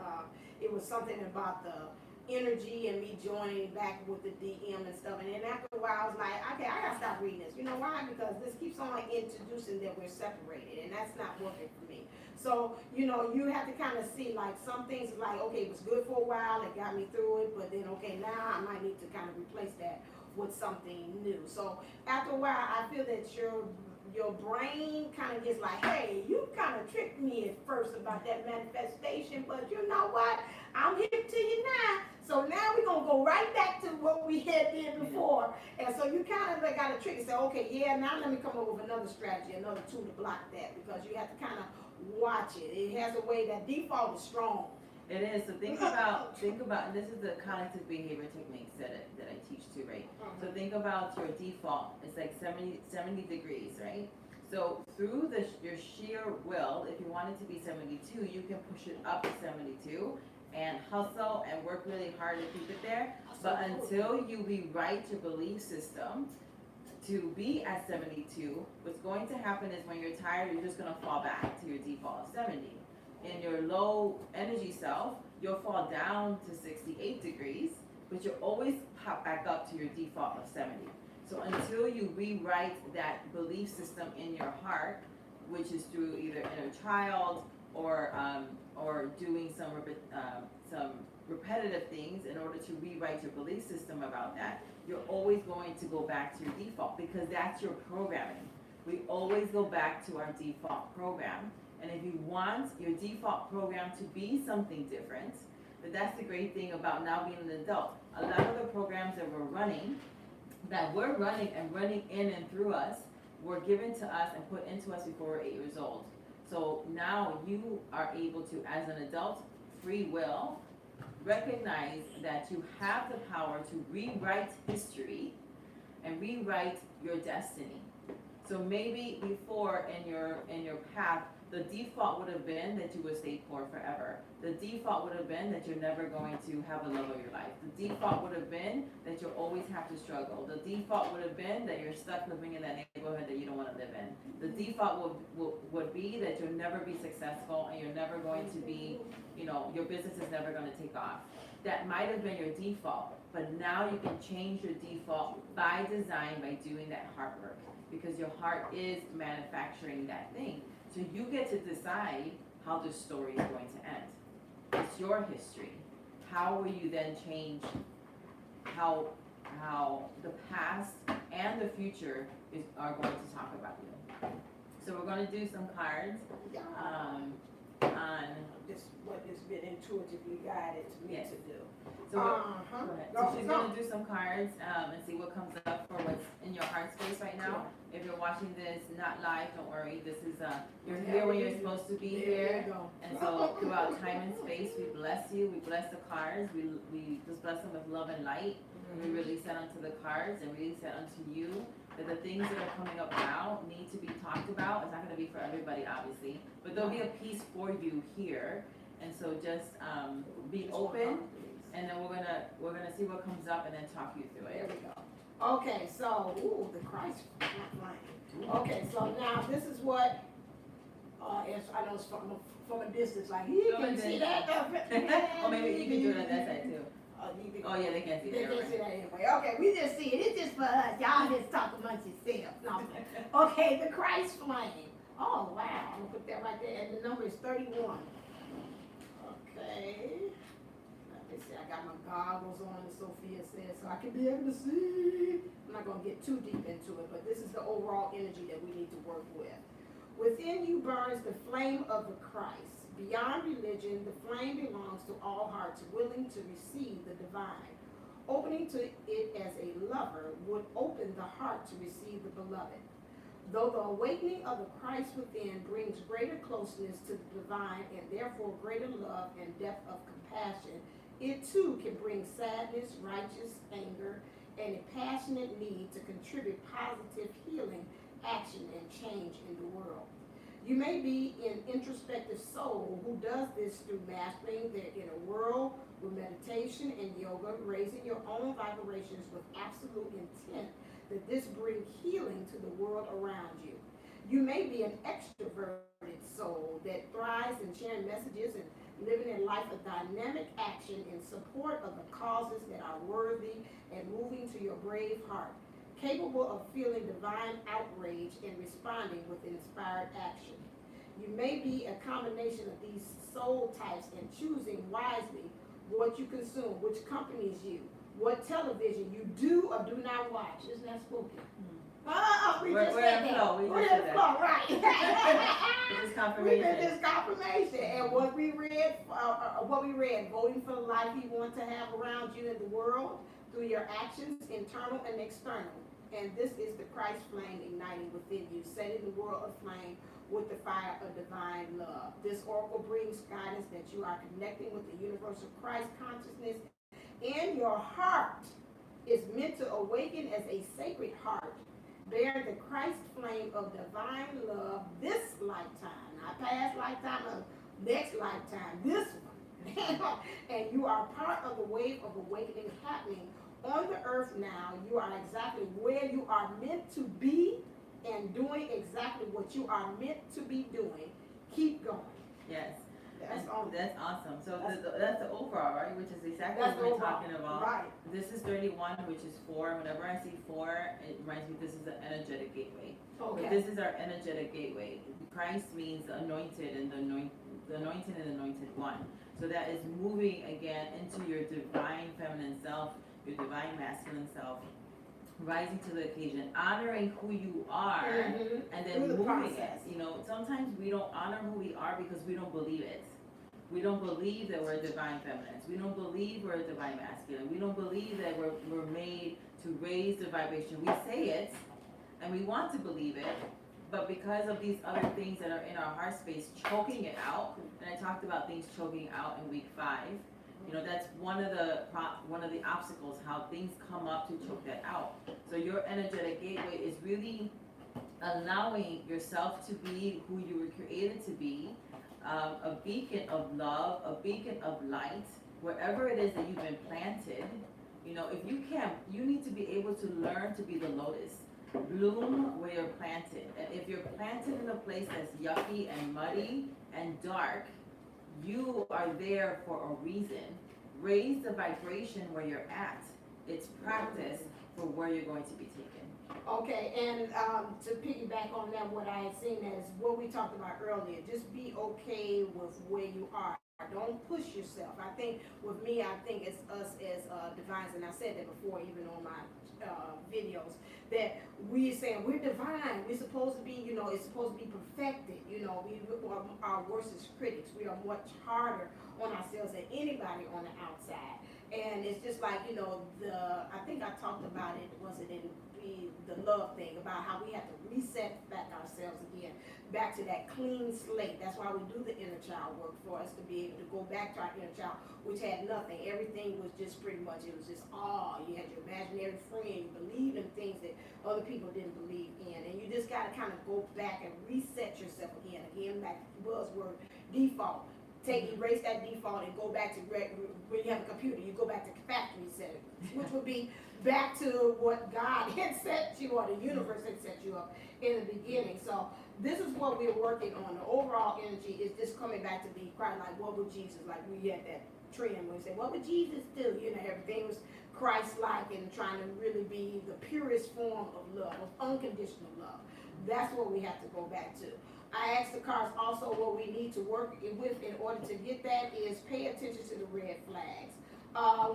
it was something about the energy and me joining back with the DM and stuff, and then after a while I was like, okay, I gotta stop reading this. You know why? Because this keeps on introducing that we're separated, and that's not working for me. So, you have to kind of see, like, some things like, okay, it was good for a while, it got me through it, but then, okay, now I might need to kind of replace that with something new. So after a while, I feel that your your brain kind of gets like, hey, you kind of tricked me at first about that manifestation, but you know what? I'm hip to you now. So now we're going to go right back to what we had did before. And so you kind of got to trick and say, okay, yeah, now let me come up with another strategy, another tool to block that, because you have to kind of watch it. It has a way that default is strong. It is. So think about, and this is the cognitive behavior techniques that I teach too, right? So think about your default. It's like 70 degrees, right? So through your sheer will, if you want it to be 72, you can push it up to 72 and hustle and work really hard to keep it there. But until you rewrite your belief system to be at 72, what's going to happen is when you're tired, you're just going to fall back to your default of 70. In your low energy self, you'll fall down to 68 degrees, but you'll always pop back up to your default of 70. So until you rewrite that belief system in your heart, which is through either inner child or doing some repetitive things in order to rewrite your belief system about that, you're always going to go back to your default, because that's your programming. We always go back to our default program. And if you want your default program to be something different, but that's the great thing about now being an adult. A lot of the programs that we're running and running in and through us were given to us and put into us before we're 8 years old. So now you are able to, as an adult, free will, recognize that you have the power to rewrite history and rewrite your destiny. So maybe before in your path, the default would have been that you would stay poor forever. The default would have been that you're never going to have the love of your life. The default would have been that you'll always have to struggle. The default would have been that you're stuck living in that neighborhood that you don't want to live in. The default would be that you'll never be successful and you're never going to be, your business is never going to take off. That might have been your default, but now you can change your default by design by doing that heart work, because your heart is manufacturing that thing. So you get to decide how the story is going to end. It's your history. How will you then change how the past and the future are going to talk about you? So we're going to do some cards on just what has been intuitively guided to me to do. So, go ahead. So she's going to do some cards and see what comes up for what's in your heart space right now. If you're watching this not live, don't worry. This is you're here when you're supposed to be here. And so throughout time and space, we bless you. We bless the cards. We just bless them with love and light. We release that onto the cards and release that onto you. That the things that are coming up now need to be talked about. It's not going to be for everybody, obviously, but there'll be a piece for you here. And so just be open. And then we're gonna see what comes up and then talk you through it. There we go. Okay, so the Christ flame. Okay, so now this is what I know it's from a distance, like you can see that. Or maybe you can do it on that side too. Oh yeah, they can't see that. They can't see that anyway. Okay, we just see it. It's just for us. Y'all just talk amongst yourselves. No. Okay, the Christ flame. Oh wow, I'm gonna put that right there, and the number is 31. Okay. Let me see. I got my goggles on, as Sophia says, so I can be able to see. I'm not gonna get too deep into it, but this is the overall energy that we need to work with. Within you burns the flame of the Christ. Beyond religion, the flame belongs to all hearts willing to receive the divine. Opening to it as a lover would open the heart to receive the beloved. Though the awakening of the Christ within brings greater closeness to the divine and therefore greater love and depth of compassion, it too can bring sadness, righteous anger, and a passionate need to contribute positive healing, action, and change in the world. You may be an introspective soul who does this through mastering their inner world with meditation and yoga, raising your own vibrations with absolute intent that this brings healing to the world around you. You may be an extroverted soul that thrives in sharing messages and living a life of dynamic action in support of the causes that are worthy and moving to your brave heart, capable of feeling divine outrage and responding with inspired action. You may be a combination of these soul types and choosing wisely what you consume, which companies you, what television you do or do not watch. Isn't that spooky? We We're just in said that. flow. We're in flow, right? This is We confirmation. did this confirmation, and what we read, voting for the life you want to have around you in the world through your actions, internal and external. And this is the Christ flame igniting within you, setting the world aflame with the fire of divine love. This oracle brings guidance that you are connecting with the universal Christ consciousness, and your heart is meant to awaken as a sacred heart, bear the Christ flame of divine love this lifetime, not past lifetime, or next lifetime, this one. And you are part of the wave of awakening happening on the earth now. You are exactly where you are meant to be and doing exactly what you are meant to be doing. Keep going. Yes. That's awesome. So that's the overall, right? Which is exactly what we're talking about. Right. This is 31, which is 4. Whenever I see 4, it reminds me this is the energetic gateway. Okay. But this is our energetic gateway. Christ means anointed, and the anointed and anointed one. So that is moving again into your divine feminine self, your divine masculine self, rising to the occasion, honoring who you are, and then moving it. You know, sometimes we don't honor who we are because we don't believe it. We don't believe that we're divine feminines. We don't believe we're divine masculine. We don't believe that we're made to raise the vibration. We say it, and we want to believe it, but because of these other things that are in our heart space choking it out, and I talked about things choking out in week 5. You know, that's one of the obstacles, how things come up to choke that out. So your energetic gateway is really allowing yourself to be who you were created to be, a beacon of love, a beacon of light, wherever it is that you've been planted. You know, if you can't, you need to be able to learn to be the lotus. Bloom where you're planted. And if you're planted in a place that's yucky and muddy and dark, you are there for a reason. Raise the vibration where you're at. It's practice for where you're going to be taken. Okay, and to piggyback on that, what I had seen as what we talked about earlier, just be okay with where you are. Don't push yourself. I think with me, I think it's us as divines, and I said that before, even on my videos, that we're saying we're divine. We're supposed to be, you know, it's supposed to be perfected. You know, we are our worst critics. We are much harder on ourselves than anybody on the outside. And it's just like, you know, I think I talked about it, was it in the love thing, about how we have to reset back ourselves again, back to that clean slate. That's why we do the inner child work, for us to be able to go back to our inner child, which had nothing. Everything was just pretty much, it was just all. You had your imaginary friend, you believed in things that other people didn't believe in. And you just got to kind of go back and reset yourself again. Again, back to the buzzword, default. Erase that default and go back to, when you have a computer, you go back to factory setting, which would be back to what God had set you, or the universe had set you up in the beginning. So this is what we're working on. The overall energy is just coming back to be quite like, what would Jesus, like we had that trend when we said, what would Jesus do? You know, everything was Christ-like and trying to really be the purest form of love, of unconditional love. That's what we have to go back to. I asked the cards also what we need to work with in order to get that is pay attention to the red flags.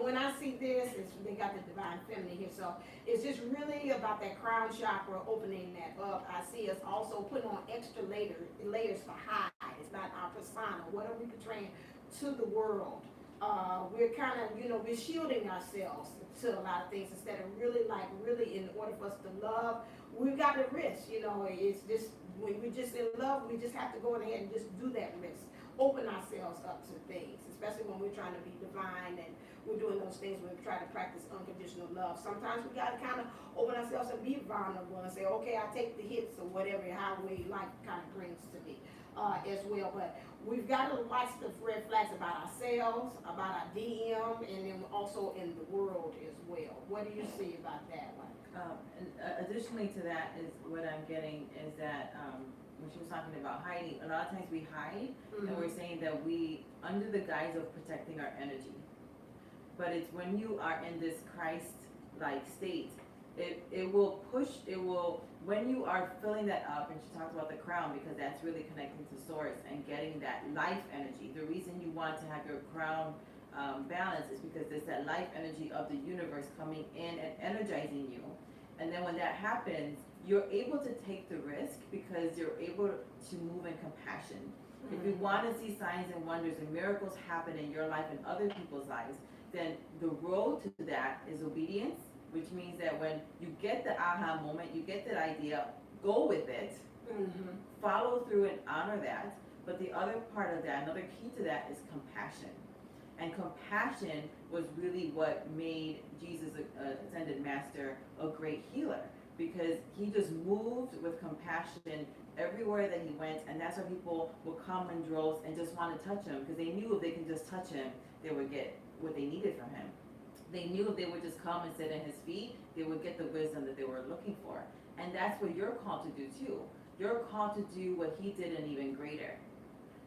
When I see this, they got the divine feminine here, so it's just really about that crown chakra, opening that up. I see us also putting on extra layers for hide. It's not our persona. What are we portraying to the world? We're kind of, you know, we're shielding ourselves to a lot of things instead of really in order for us to love, we've got to risk, you know. It's just, when we're just in love, we just have to go ahead and just do that risk. Open ourselves up to things, especially when we're trying to be divine and we're doing those things when we try to practice unconditional love. Sometimes we got to kind of open ourselves and be vulnerable and say, okay, I take the hits or whatever, highway life kind of brings to me as well. But we've got to watch the red flags about ourselves, about our DM, and then also in the world as well. What do you see about that one? And additionally to that is what I'm getting is that when she was talking about hiding, a lot of times we hide, and we're saying that we, under the guise of protecting our energy. But it's when you are in this Christ-like state, it will push, when you are filling that up, and she talked about the crown because that's really connecting to source and getting that life energy. The reason you want to have your crown balance is because there's that life energy of the universe coming in and energizing you. And then when that happens, you're able to take the risk because you're able to move in compassion. If you want to see signs and wonders and miracles happen in your life and other people's lives, then the road to that is obedience, which means that when you get the aha moment, you get that idea, go with it, follow through and honor that. But the other part of that, another key to that, is compassion. And compassion was really what made Jesus, Ascended Master, a great healer, because he just moved with compassion everywhere that he went, and that's why people would come in droves and just want to touch him, because they knew if they can just touch him, they would get what they needed from him. They knew if they would just come and sit at his feet, they would get the wisdom that they were looking for. And that's what you're called to do too. You're called to do what he did and even greater.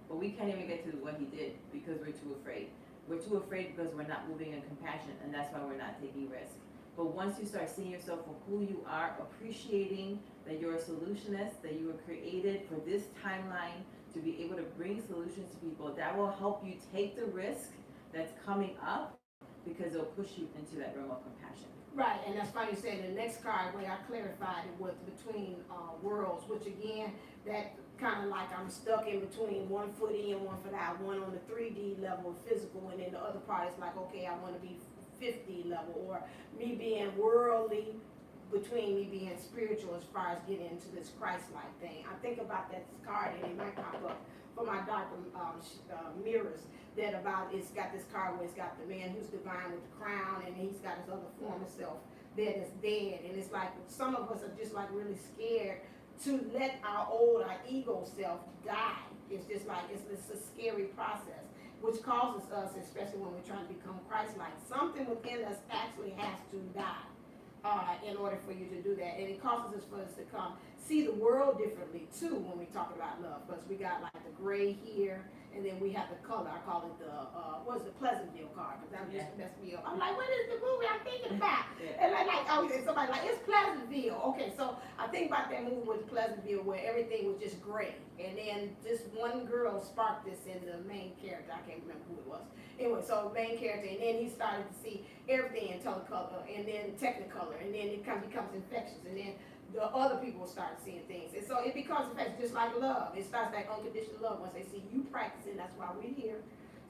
But we can't even get to what he did because we're too afraid. We're too afraid because we're not moving in compassion, and that's why we're not taking risks. But once you start seeing yourself for who you are, appreciating that you're a solutionist, that you were created for this timeline to be able to bring solutions to people, that will help you take the risk that's coming up, because it'll push you into that realm of compassion. Right, and that's funny you said the next card where I clarified it was between worlds, which again, that kind of like I'm stuck in between, one foot in, one foot out, one on the 3D level, physical, and then the other part is like, okay, I want to be 50 level, or me being worldly between me being spiritual as far as getting into this Christ-like thing. I think about that card, and it might pop up for my darker mirrors, that about, it's got this card where it's got the man who's divine with the crown, and he's got his other former self that is dead. And it's like some of us are just like really scared to let our old, our ego self die. It's just like, it's a scary process, which causes us, especially when we're trying to become Christ-like, something within us actually has to die in order for you to do that. And it causes us for us to come see the world differently too when we talk about love, because we got like the gray here, and then we have the color. I call it the what's the Pleasantville card, because that just messed me up. I'm like, what is the movie I'm thinking about? And oh, somebody like, it's Pleasantville. Okay, so I think about that movie with Pleasantville where everything was just gray, and then just one girl sparked this in the main character. I can't remember who it was. Anyway, so main character, and then he started to see everything in color, and then Technicolor, and then it becomes infectious, and then the other people start seeing things. And so it becomes infectious, just like love. It starts like unconditional love. Once they see you practicing, that's why we're here.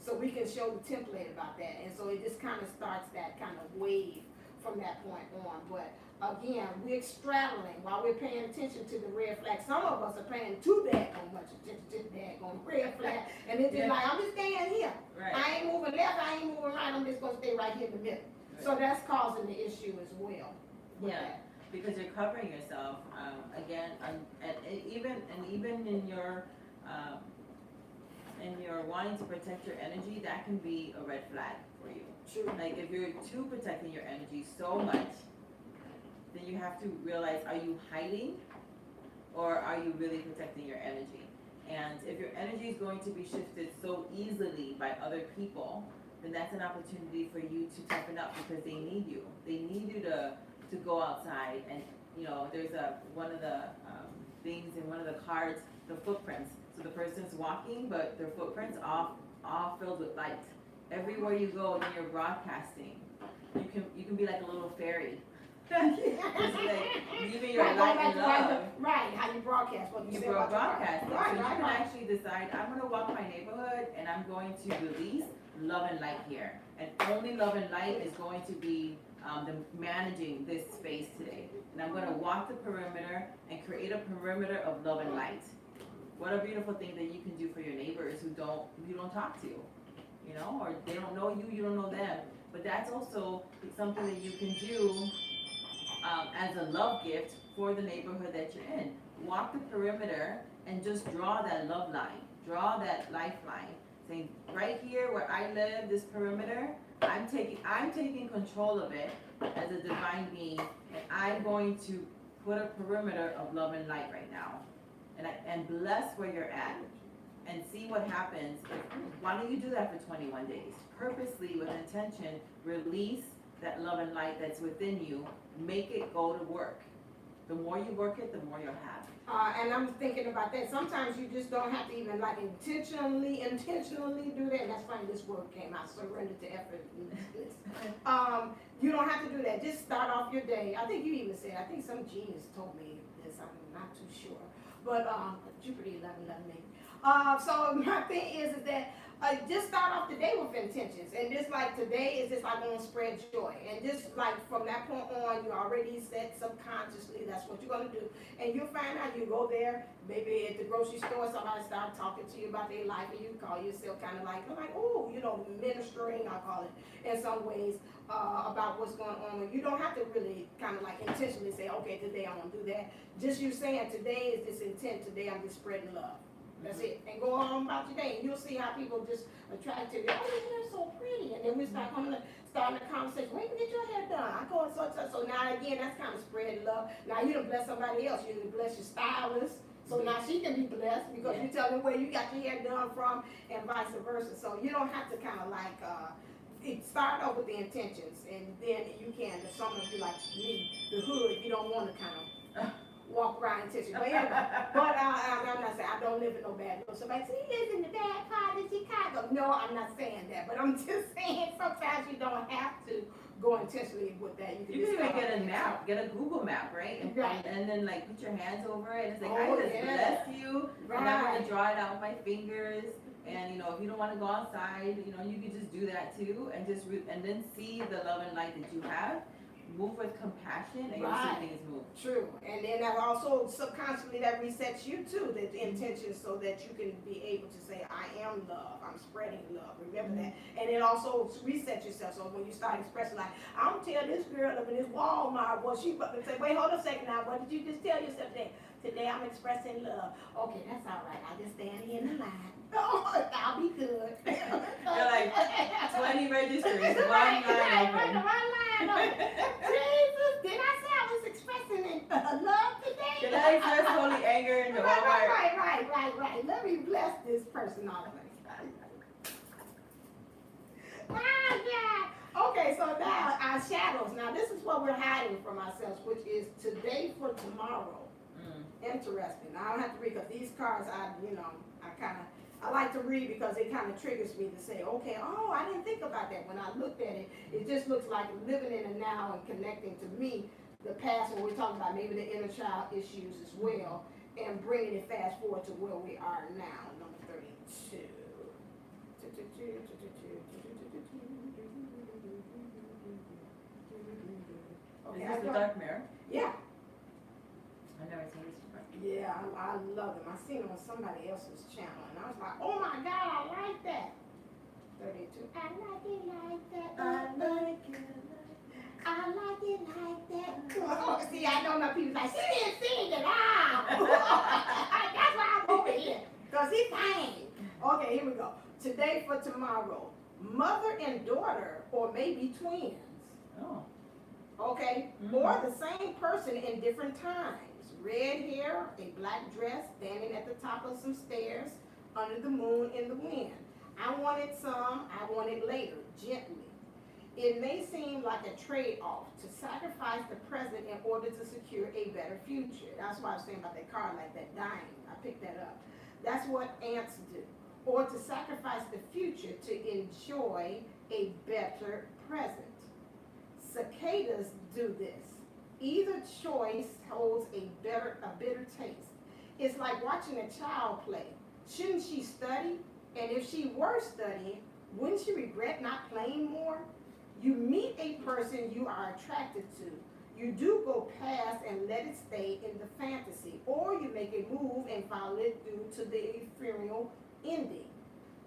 So we can show the template about that. And so it just kind of starts that kind of wave from that point on. But again, we're straddling while we're paying attention to the red flag. Some of us are paying too much attention to the daggone red flag. And it's just like, I'm just staying here. Right. I ain't moving left, I ain't moving right, I'm just gonna stay right here in the middle. Right. So that's causing the issue as well. With that. Because you're covering yourself again, and even in your wanting to protect your energy, that can be a red flag for you. True. Like if you're too protecting your energy so much, then you have to realize, are you hiding or are you really protecting your energy? And if your energy is going to be shifted so easily by other people, then that's an opportunity for you to toughen up, because they need you. They need you to go outside. And you know, there's one of the things in one of the cards, the footprints. So the person's walking, but their footprints all filled with light. Everywhere you go, when you're broadcasting, you can be like a little fairy. Just like leaving your light and love. Right, how you broadcast, what you say about broadcast. Right, so you can actually decide, I'm going to walk my neighborhood and I'm going to release love and light here. And only love and light is going to be managing this space today. And I'm going to walk the perimeter and create a perimeter of love and light. What a beautiful thing that you can do for your neighbors who you don't talk to, you know, or they don't know you, you don't know them. But that's also something that you can do as a love gift for the neighborhood that you're in. Walk the perimeter and just draw that love line, draw that lifeline. Saying, right here where I live, this perimeter, I'm taking control of it as a divine being, and I'm going to put a perimeter of love and light right now, and bless where you're at, and see what happens. Why don't you do that for 21 days? Purposely, with intention, release that love and light that's within you. Make it go to work. the more you work it, the more you'll have. And I'm thinking about that. Sometimes you just don't have to even like intentionally do that. And that's funny, this word came out, surrender to effort. You don't have to do that. Just start off your day. I think you even said, I think some genius told me this, I'm not too sure. But Jupiter 11, maybe. So my thing is that just start off the day with intentions, and just like today is just like gonna spread joy, and just like from that point on, you already set subconsciously that's what you're gonna do, and you'll find out. You go there, maybe at the grocery store, somebody start talking to you about their life, and you call yourself kind of like, oh, you know, ministering, I call it in some ways about what's going on. You don't have to really kind of like intentionally say, okay, today I'm gonna do that. Just you saying today is this intent. Today I'm just spreading love. That's it. And go on about your day. And you'll see how people just attract to you. Oh, your hair's so pretty. And then we starting a conversation. When you get your hair done? I go and such. So now again, that's kind of spreading love. Now you done bless somebody else. You done bless your stylist. So now she can be blessed because you tell them where you got your hair done from and vice versa. So you don't have to kind of like start off with the intentions, and then you can. If some of you like me, the hood, you don't want to kind of walk around intention. But anyway, I'm not saying I don't live in no bad news. Somebody say he lives in the bad part of Chicago. No, I'm not saying that. But I'm just saying sometimes you don't have to go intentionally with that. You can even get a map, get a Google map, right? And then like put your hands over it. It's like I just bless you. Right. And I'm gonna draw it out with my fingers. And you know, if you don't want to go outside, you know, you can just do that too, and just and then see the love and light that you have. Move with compassion, and you'll see things move. True, and then that also subconsciously that resets you too, the intention, so that you can be able to say, I am love, I'm spreading love. Remember that, and it also resets yourself. So when you start expressing like, I don't tell this girl up in this Walmart, well, she say, wait, hold a second now. What did you just tell yourself today? Today I'm expressing love. Okay, that's all right. I'll just stand in the line. Oh, I'll be good. You're like 20 registers, one line open. Jesus, did I say I was expressing love today? Did I express holy anger in the Walmart? Right. Let me bless this person all the way. Okay, so now our shadows. Now this is what we're hiding from ourselves, which is today for tomorrow. Interesting. I don't have to read because these cards, I like to read because it kind of triggers me to say, okay, oh, I didn't think about that. When I looked at it, it just looks like living in the now and connecting to me, the past, when we're talking about maybe the inner child issues as well, and bringing it fast forward to where we are now, number 32. Okay, is this the dark mirror? Yeah. I've never seen this before. Yeah, I love them. I seen them on somebody else's channel, and I was like, oh my God, I like that. 32. I like it like that. I like it like that. Oh, see, I don't know people like, she didn't sing it out. That's why I'm over here, because he sang. Okay, here we go. Today for tomorrow. Mother and daughter, or maybe twins. Oh. Okay, or the same person in different times. Red hair, a black dress, standing at the top of some stairs, under the moon in the wind. I wanted some, I want it later, gently. It may seem like a trade-off to sacrifice the present in order to secure a better future. That's why I was saying about that card, like that dying. I picked that up. That's what ants do. Or to sacrifice the future to enjoy a better present. Cicadas do this. Either choice holds a bitter taste. It's like watching a child play. Shouldn't she study? And if she were studying, wouldn't she regret not playing more? You meet a person you are attracted to. You do go past and let it stay in the fantasy, or you make a move and follow it due to the ephemeral ending.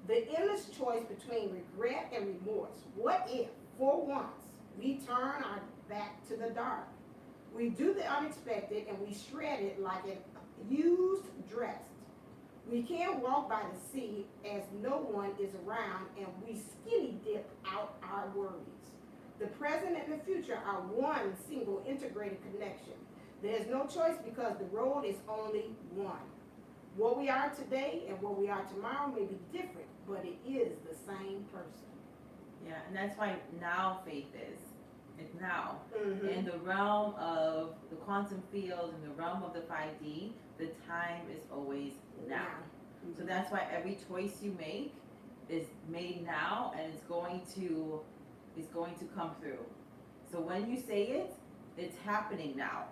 The endless choice between regret and remorse. What if, for once, we turn our back to the dark? We do the unexpected and we shred it like a used dress. We can't walk by the sea as no one is around, and we skinny dip out our worries. The present and the future are one single integrated connection. There's no choice because the road is only one. What we are today and what we are tomorrow may be different, but it is the same person. Yeah, and that's why now faith is. It's now. Mhm. In the realm of the quantum field, in the realm of the 5D, the time is always now. So that's why every choice you make is made now, and it's going to come through. So when you say it, it's happening now.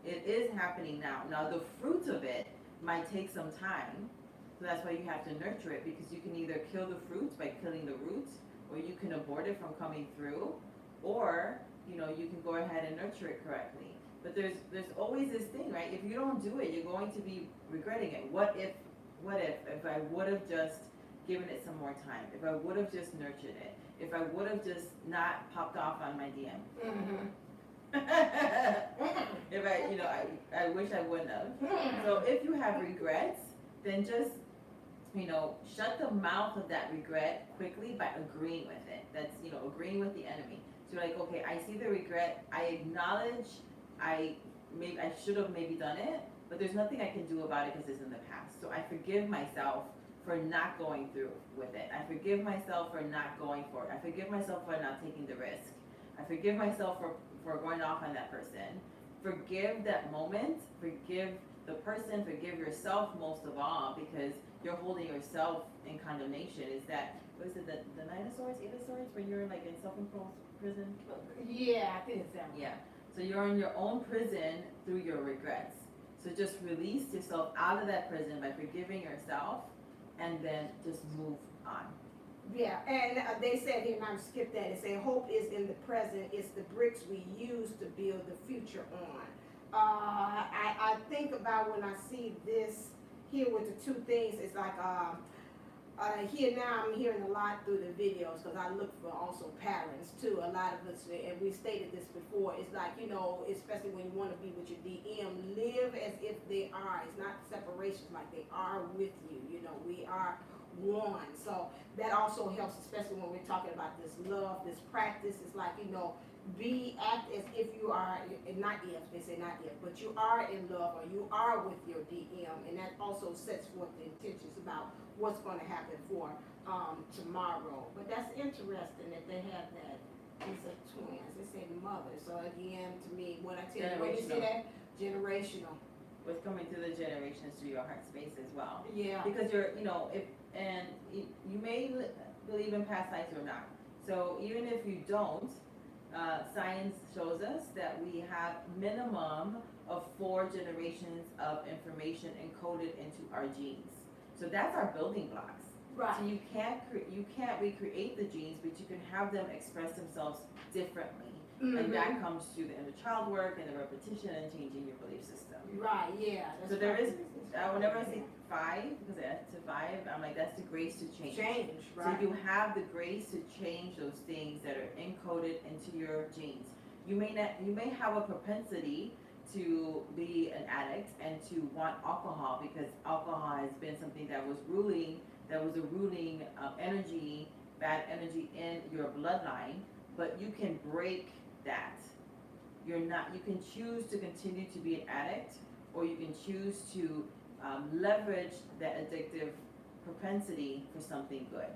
It is happening now. Now the fruit of it might take some time. So that's why you have to nurture it, because you can either kill the fruit by killing the roots, or you can abort it from coming through, or you can go ahead and nurture it correctly. But there's always this thing, right? If you don't do it, you're going to be regretting it. What if I would have just given it some more time? If I would have just nurtured it? If I would have just not popped off on my DM? Mhm. If I wish I wouldn't have. So if you have regrets, then just shut the mouth of that regret quickly by agreeing with it. That's agreeing with the enemy. So like, okay, I see the regret. I acknowledge I should have maybe done it, but there's nothing I can do about it because it's in the past. So I forgive myself for not going through with it. I forgive myself for not going for it. I forgive myself for not taking the risk. I forgive myself for going off on that person. Forgive that moment. Forgive the person. Forgive yourself most of all, because you're holding yourself in condemnation. Is that, what is it, the Nine of Swords, Eight of Swords, when you're like in self-imposed prison? Yeah, I think it's that one. Yeah. So you're in your own prison through your regrets. So just release yourself out of that prison by forgiving yourself, and then just move on. Yeah, and they said here, and I skipped that, it said hope is in the present, it's the bricks we use to build the future on. I think about when I see this here with the two things, it's like here now I'm hearing a lot through the videos, because I look for also patterns too. A lot of us, and we stated this before, it's like, especially when you want to be with your DM, live as if they are. It's not separations, like they are with you. We are one. So that also helps, especially when we're talking about this love, this practice. It's like, act as if you are, not if, they say not if, but you are in love, or you are with your DM, and that also sets forth the intentions about what's going to happen for tomorrow. But that's interesting that they have that. These are twins. They say mother. So again, to me, what I tell you, when you see that, generational. What's coming through the generations through your heart space as well. Yeah. Because you may believe in past lives or not. So even if you don't, science shows us that we have minimum of 4 generations of information encoded into our genes. So that's our building blocks. Right. So you can't recreate the genes, but you can have them express themselves differently. Mm-hmm. And that comes through the inner child work and the repetition and changing your belief system. Right, yeah. So there is, whenever I say 5, because to 5, I'm like, that's the grace to change. Right. So you have the grace to change those things that are encoded into your genes. You may have a propensity to be an addict and to want alcohol, because alcohol has been something that was a ruling energy, bad energy in your bloodline, but you can break that. You can choose to continue to be an addict, or you can choose to leverage that addictive propensity for something good.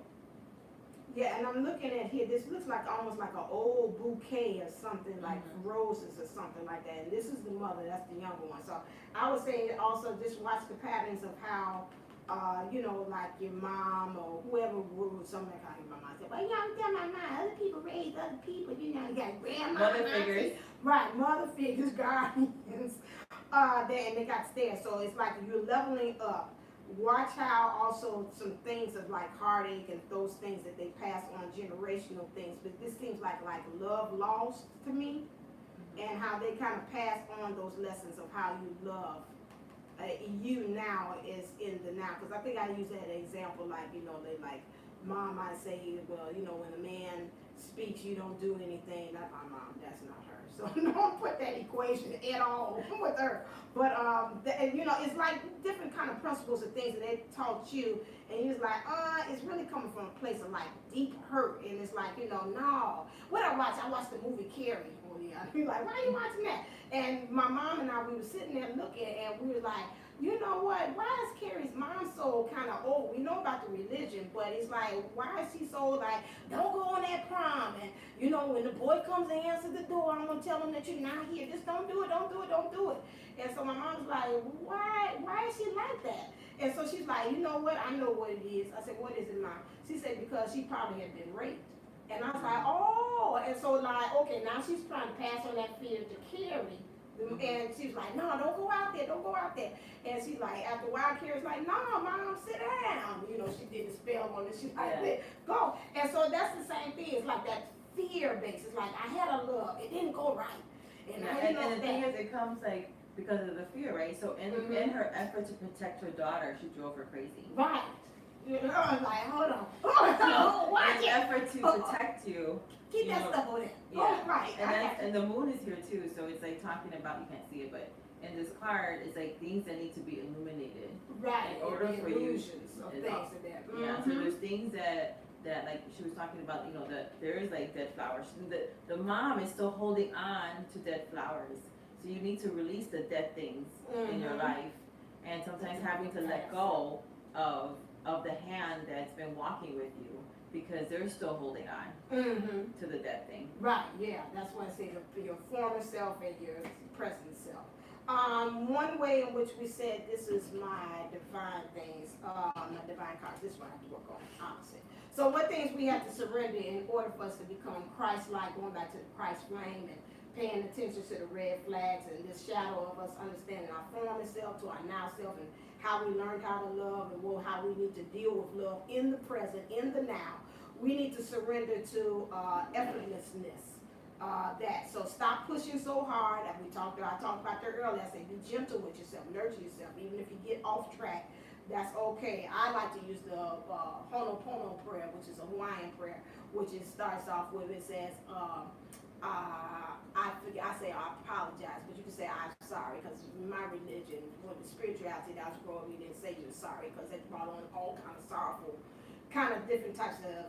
Yeah, and I'm looking at here, this looks like almost like an old bouquet or something, like roses or something like that. And this is the mother, that's the younger one. So I would say also just watch the patterns of how, like your mom or whoever would, somebody call your mama, say, well, I'm telling my mom, other people raise other people, you got grandma, mother figures. Right, mother figures, guardians, and they got stairs. So it's like you're leveling up. Watch how also some things of like heartache and those things that they pass on, generational things, but this seems like love lost to me, and how they kind of pass on those lessons of how you love you now is in the now. Because I think I use that example, like, they like, mom might say, well, when a man speaks, you don't do anything. Not my mom, that's not her. So don't put that equation at all with her. But it's like different kind of principles and things that they taught you, and you was like, it's really coming from a place of like deep hurt, and it's like, no. What I watched the movie Carrie. Oh yeah, you're like, why are you watching that? And my mom and I, we were sitting there looking, and we were like, you know what? Why is Carrie's mom so kind of old? We know about the religion, but it's like, why is she so like, don't go on that prom? And you know, when the boy comes and answers the door, I'm gonna tell him that you're not here. Just don't do it, don't do it, don't do it. And so my mom's like, why is she like that? And so she's like, you know what? I know what it is. I said, what is it, Mom? She said, because she probably had been raped. And I was like, oh. And so like, okay, now she's trying to pass on that fear to Carrie. And she's like, no, don't go out there, don't go out there. And she's like, after a while, Carrie's like, no, Mom, sit down. You know, she did a spell on it. She's like, go. And so that's the same thing. It's like that fear base. It's like, I had a love. It didn't go right. And the thing is, it comes like, because of the fear, right? So in her effort to protect her daughter, she drove her crazy. Right. You know, I'm like, hold on. In an effort to protect you. Keep that stuff over there. Yeah. Oh, right. And the moon is here too, so it's like talking about, you can't see it, but in this card, it's like things that need to be illuminated. Right. In order for you. Illusions of things in there. Yeah, so there's things that like she was talking about, you know, that there is like dead flowers. The mom is still holding on to dead flowers. So you need to release the dead things in your life, and sometimes having to let go of the hand that's been walking with you, because they're still holding on to the dead thing. Right, yeah, that's why I say your former self and your present self. One way in which we said this is my divine things, my divine cards, this one I have to work on, opposite. So what things we have to surrender in order for us to become Christ-like, going back to the Christ flame and paying attention to the red flags and this shadow of us understanding our former self to our now self, and how we learned how to love, and how we need to deal with love in the present, in the now. We need to surrender to effortlessness. So stop pushing so hard. I talked about that earlier. I said be gentle with yourself, nurture yourself. Even if you get off track, that's okay. I like to use the Ho'oponopono prayer, which is a Hawaiian prayer, which starts off with, it says, I say I apologize, but you can say I'm sorry, because my religion, with the spirituality that I was growing up, we didn't say you're sorry, because it brought on all kind of sorrowful, kind of different types of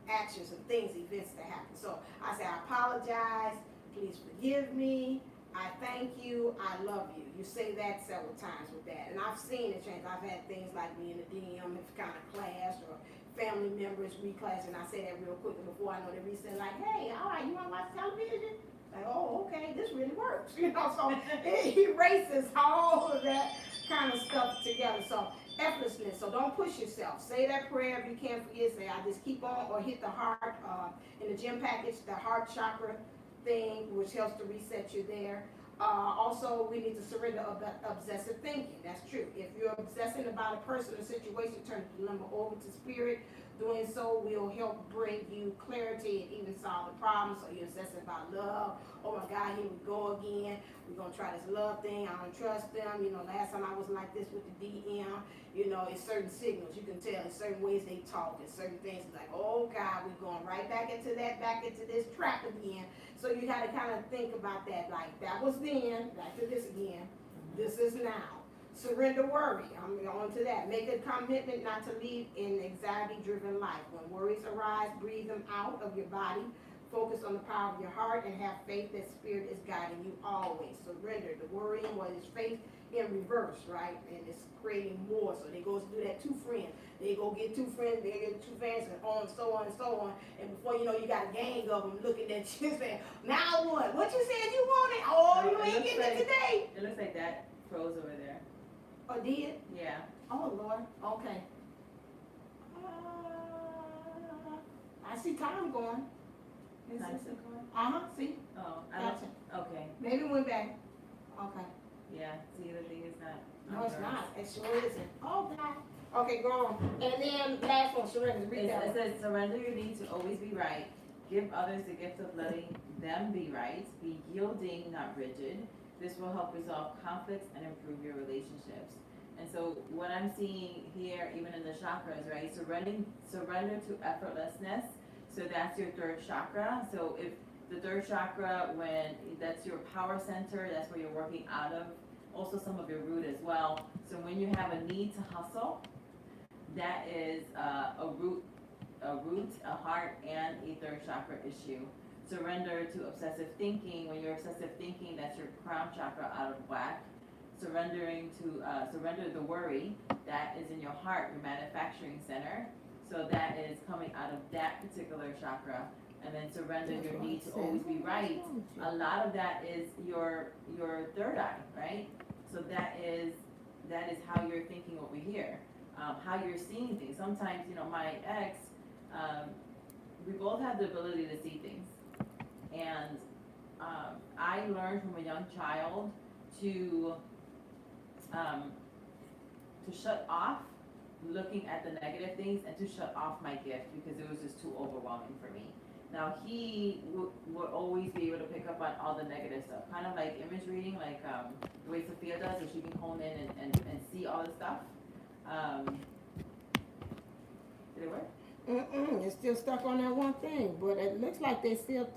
actions and things, events that happen. So I say I apologize, please forgive me, I thank you, I love you. You say that several times with that, and I've seen it change. I've had things like me in the DM have kind of clashed, or family members reclass, and I say that real quick, and before I know they reset, like, hey, all right, you want to watch television? Like, oh, okay, this really works, you know. So it erases all of that kind of stuff together. So effortlessness. So don't push yourself. Say that prayer if you can't forget. Say, I just keep on, or hit the heart in the gym package, the heart chakra thing, which helps to reset you there. Also, we need to surrender obsessive thinking. That's true. If you're obsessing about a person or situation, turn the dilemma over to spirit. Doing so will help bring you clarity and even solve the problem. So you're obsessing about love. Oh my God, here we go again. We're going to try this love thing. I don't trust them. You know, last time I was like this with the DM. You know, it's certain signals. You can tell. It's certain ways they talk. It's certain things. It's like, oh God, we're going right back into this trap again. So you got to kind of think about that. Like, that was then, back to this again. This is now. Surrender worry. I'm on to that. Make a commitment not to live an anxiety-driven life. When worries arise, breathe them out of your body. Focus on the power of your heart and have faith that spirit is guiding you always. Surrender. The worrying was faith in reverse, right? And it's creating more. So they go do that two friends. They go get two friends, they get two friends, and on and so on and so on. And before you know, you got a gang of them looking at you saying, now what? What you said you wanted? Oh, you ain't getting it today. It looks like that froze over there. Oh, did? Yeah. Oh, Lord. Okay. I see time going. Time still going? Uh-huh, see? Oh, Gotcha. Okay. Maybe it went back. Okay. Yeah, see, the thing is not. No, it's not. It sure isn't. Oh, God. Okay, go on. And then last one, surrender. Read that It one. says, surrender your need to always be right. Give others the gift of letting them be right. Be yielding, not rigid. This will help resolve conflicts and improve your relationships. And so what I'm seeing here, even in the chakras, right? Surrender to effortlessness. So that's your third chakra. So if the third chakra, when that's your power center, that's where you're working out of. Also some of your root as well. So when you have a need to hustle, that is a root, a heart, and a third chakra issue. Surrender to obsessive thinking. When you're obsessive thinking, that's your crown chakra out of whack. surrendering to, surrender the worry that is in your heart, your manufacturing center. So that is coming out of that particular chakra. And then surrender your need to always be right. A lot of that is your third eye, right? So that is how you're thinking over here, how you're seeing things. Sometimes, you know, my ex, we both have the ability to see things. And I learned from a young child to shut off looking at the negative things and to shut off my gift because it was just too overwhelming for me. Now he would always be able to pick up on all the negative stuff, kind of like image reading, like the way Sophia does, so she can hone in and see all the stuff. Did it work? It's still stuck on that one thing, but it looks like they still,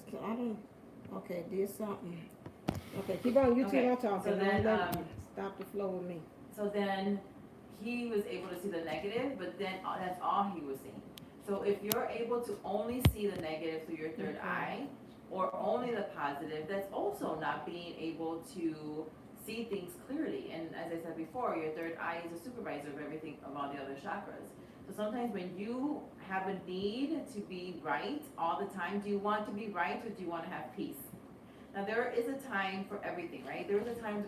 okay, did something. Okay, keep on, you Okay, keep on talking. so then, Stop the flow with me. So then he was able to see the negative, but then that's all he was seeing. So if you're able to only see the negative through your third eye, or only the positive, that's also not being able to see things clearly. And as I said before, your third eye is a supervisor of everything, of all the other chakras. So sometimes when you have a need to be right all the time, do you want to be right or do you want to have peace? Now there is a time for everything, right? There is a time to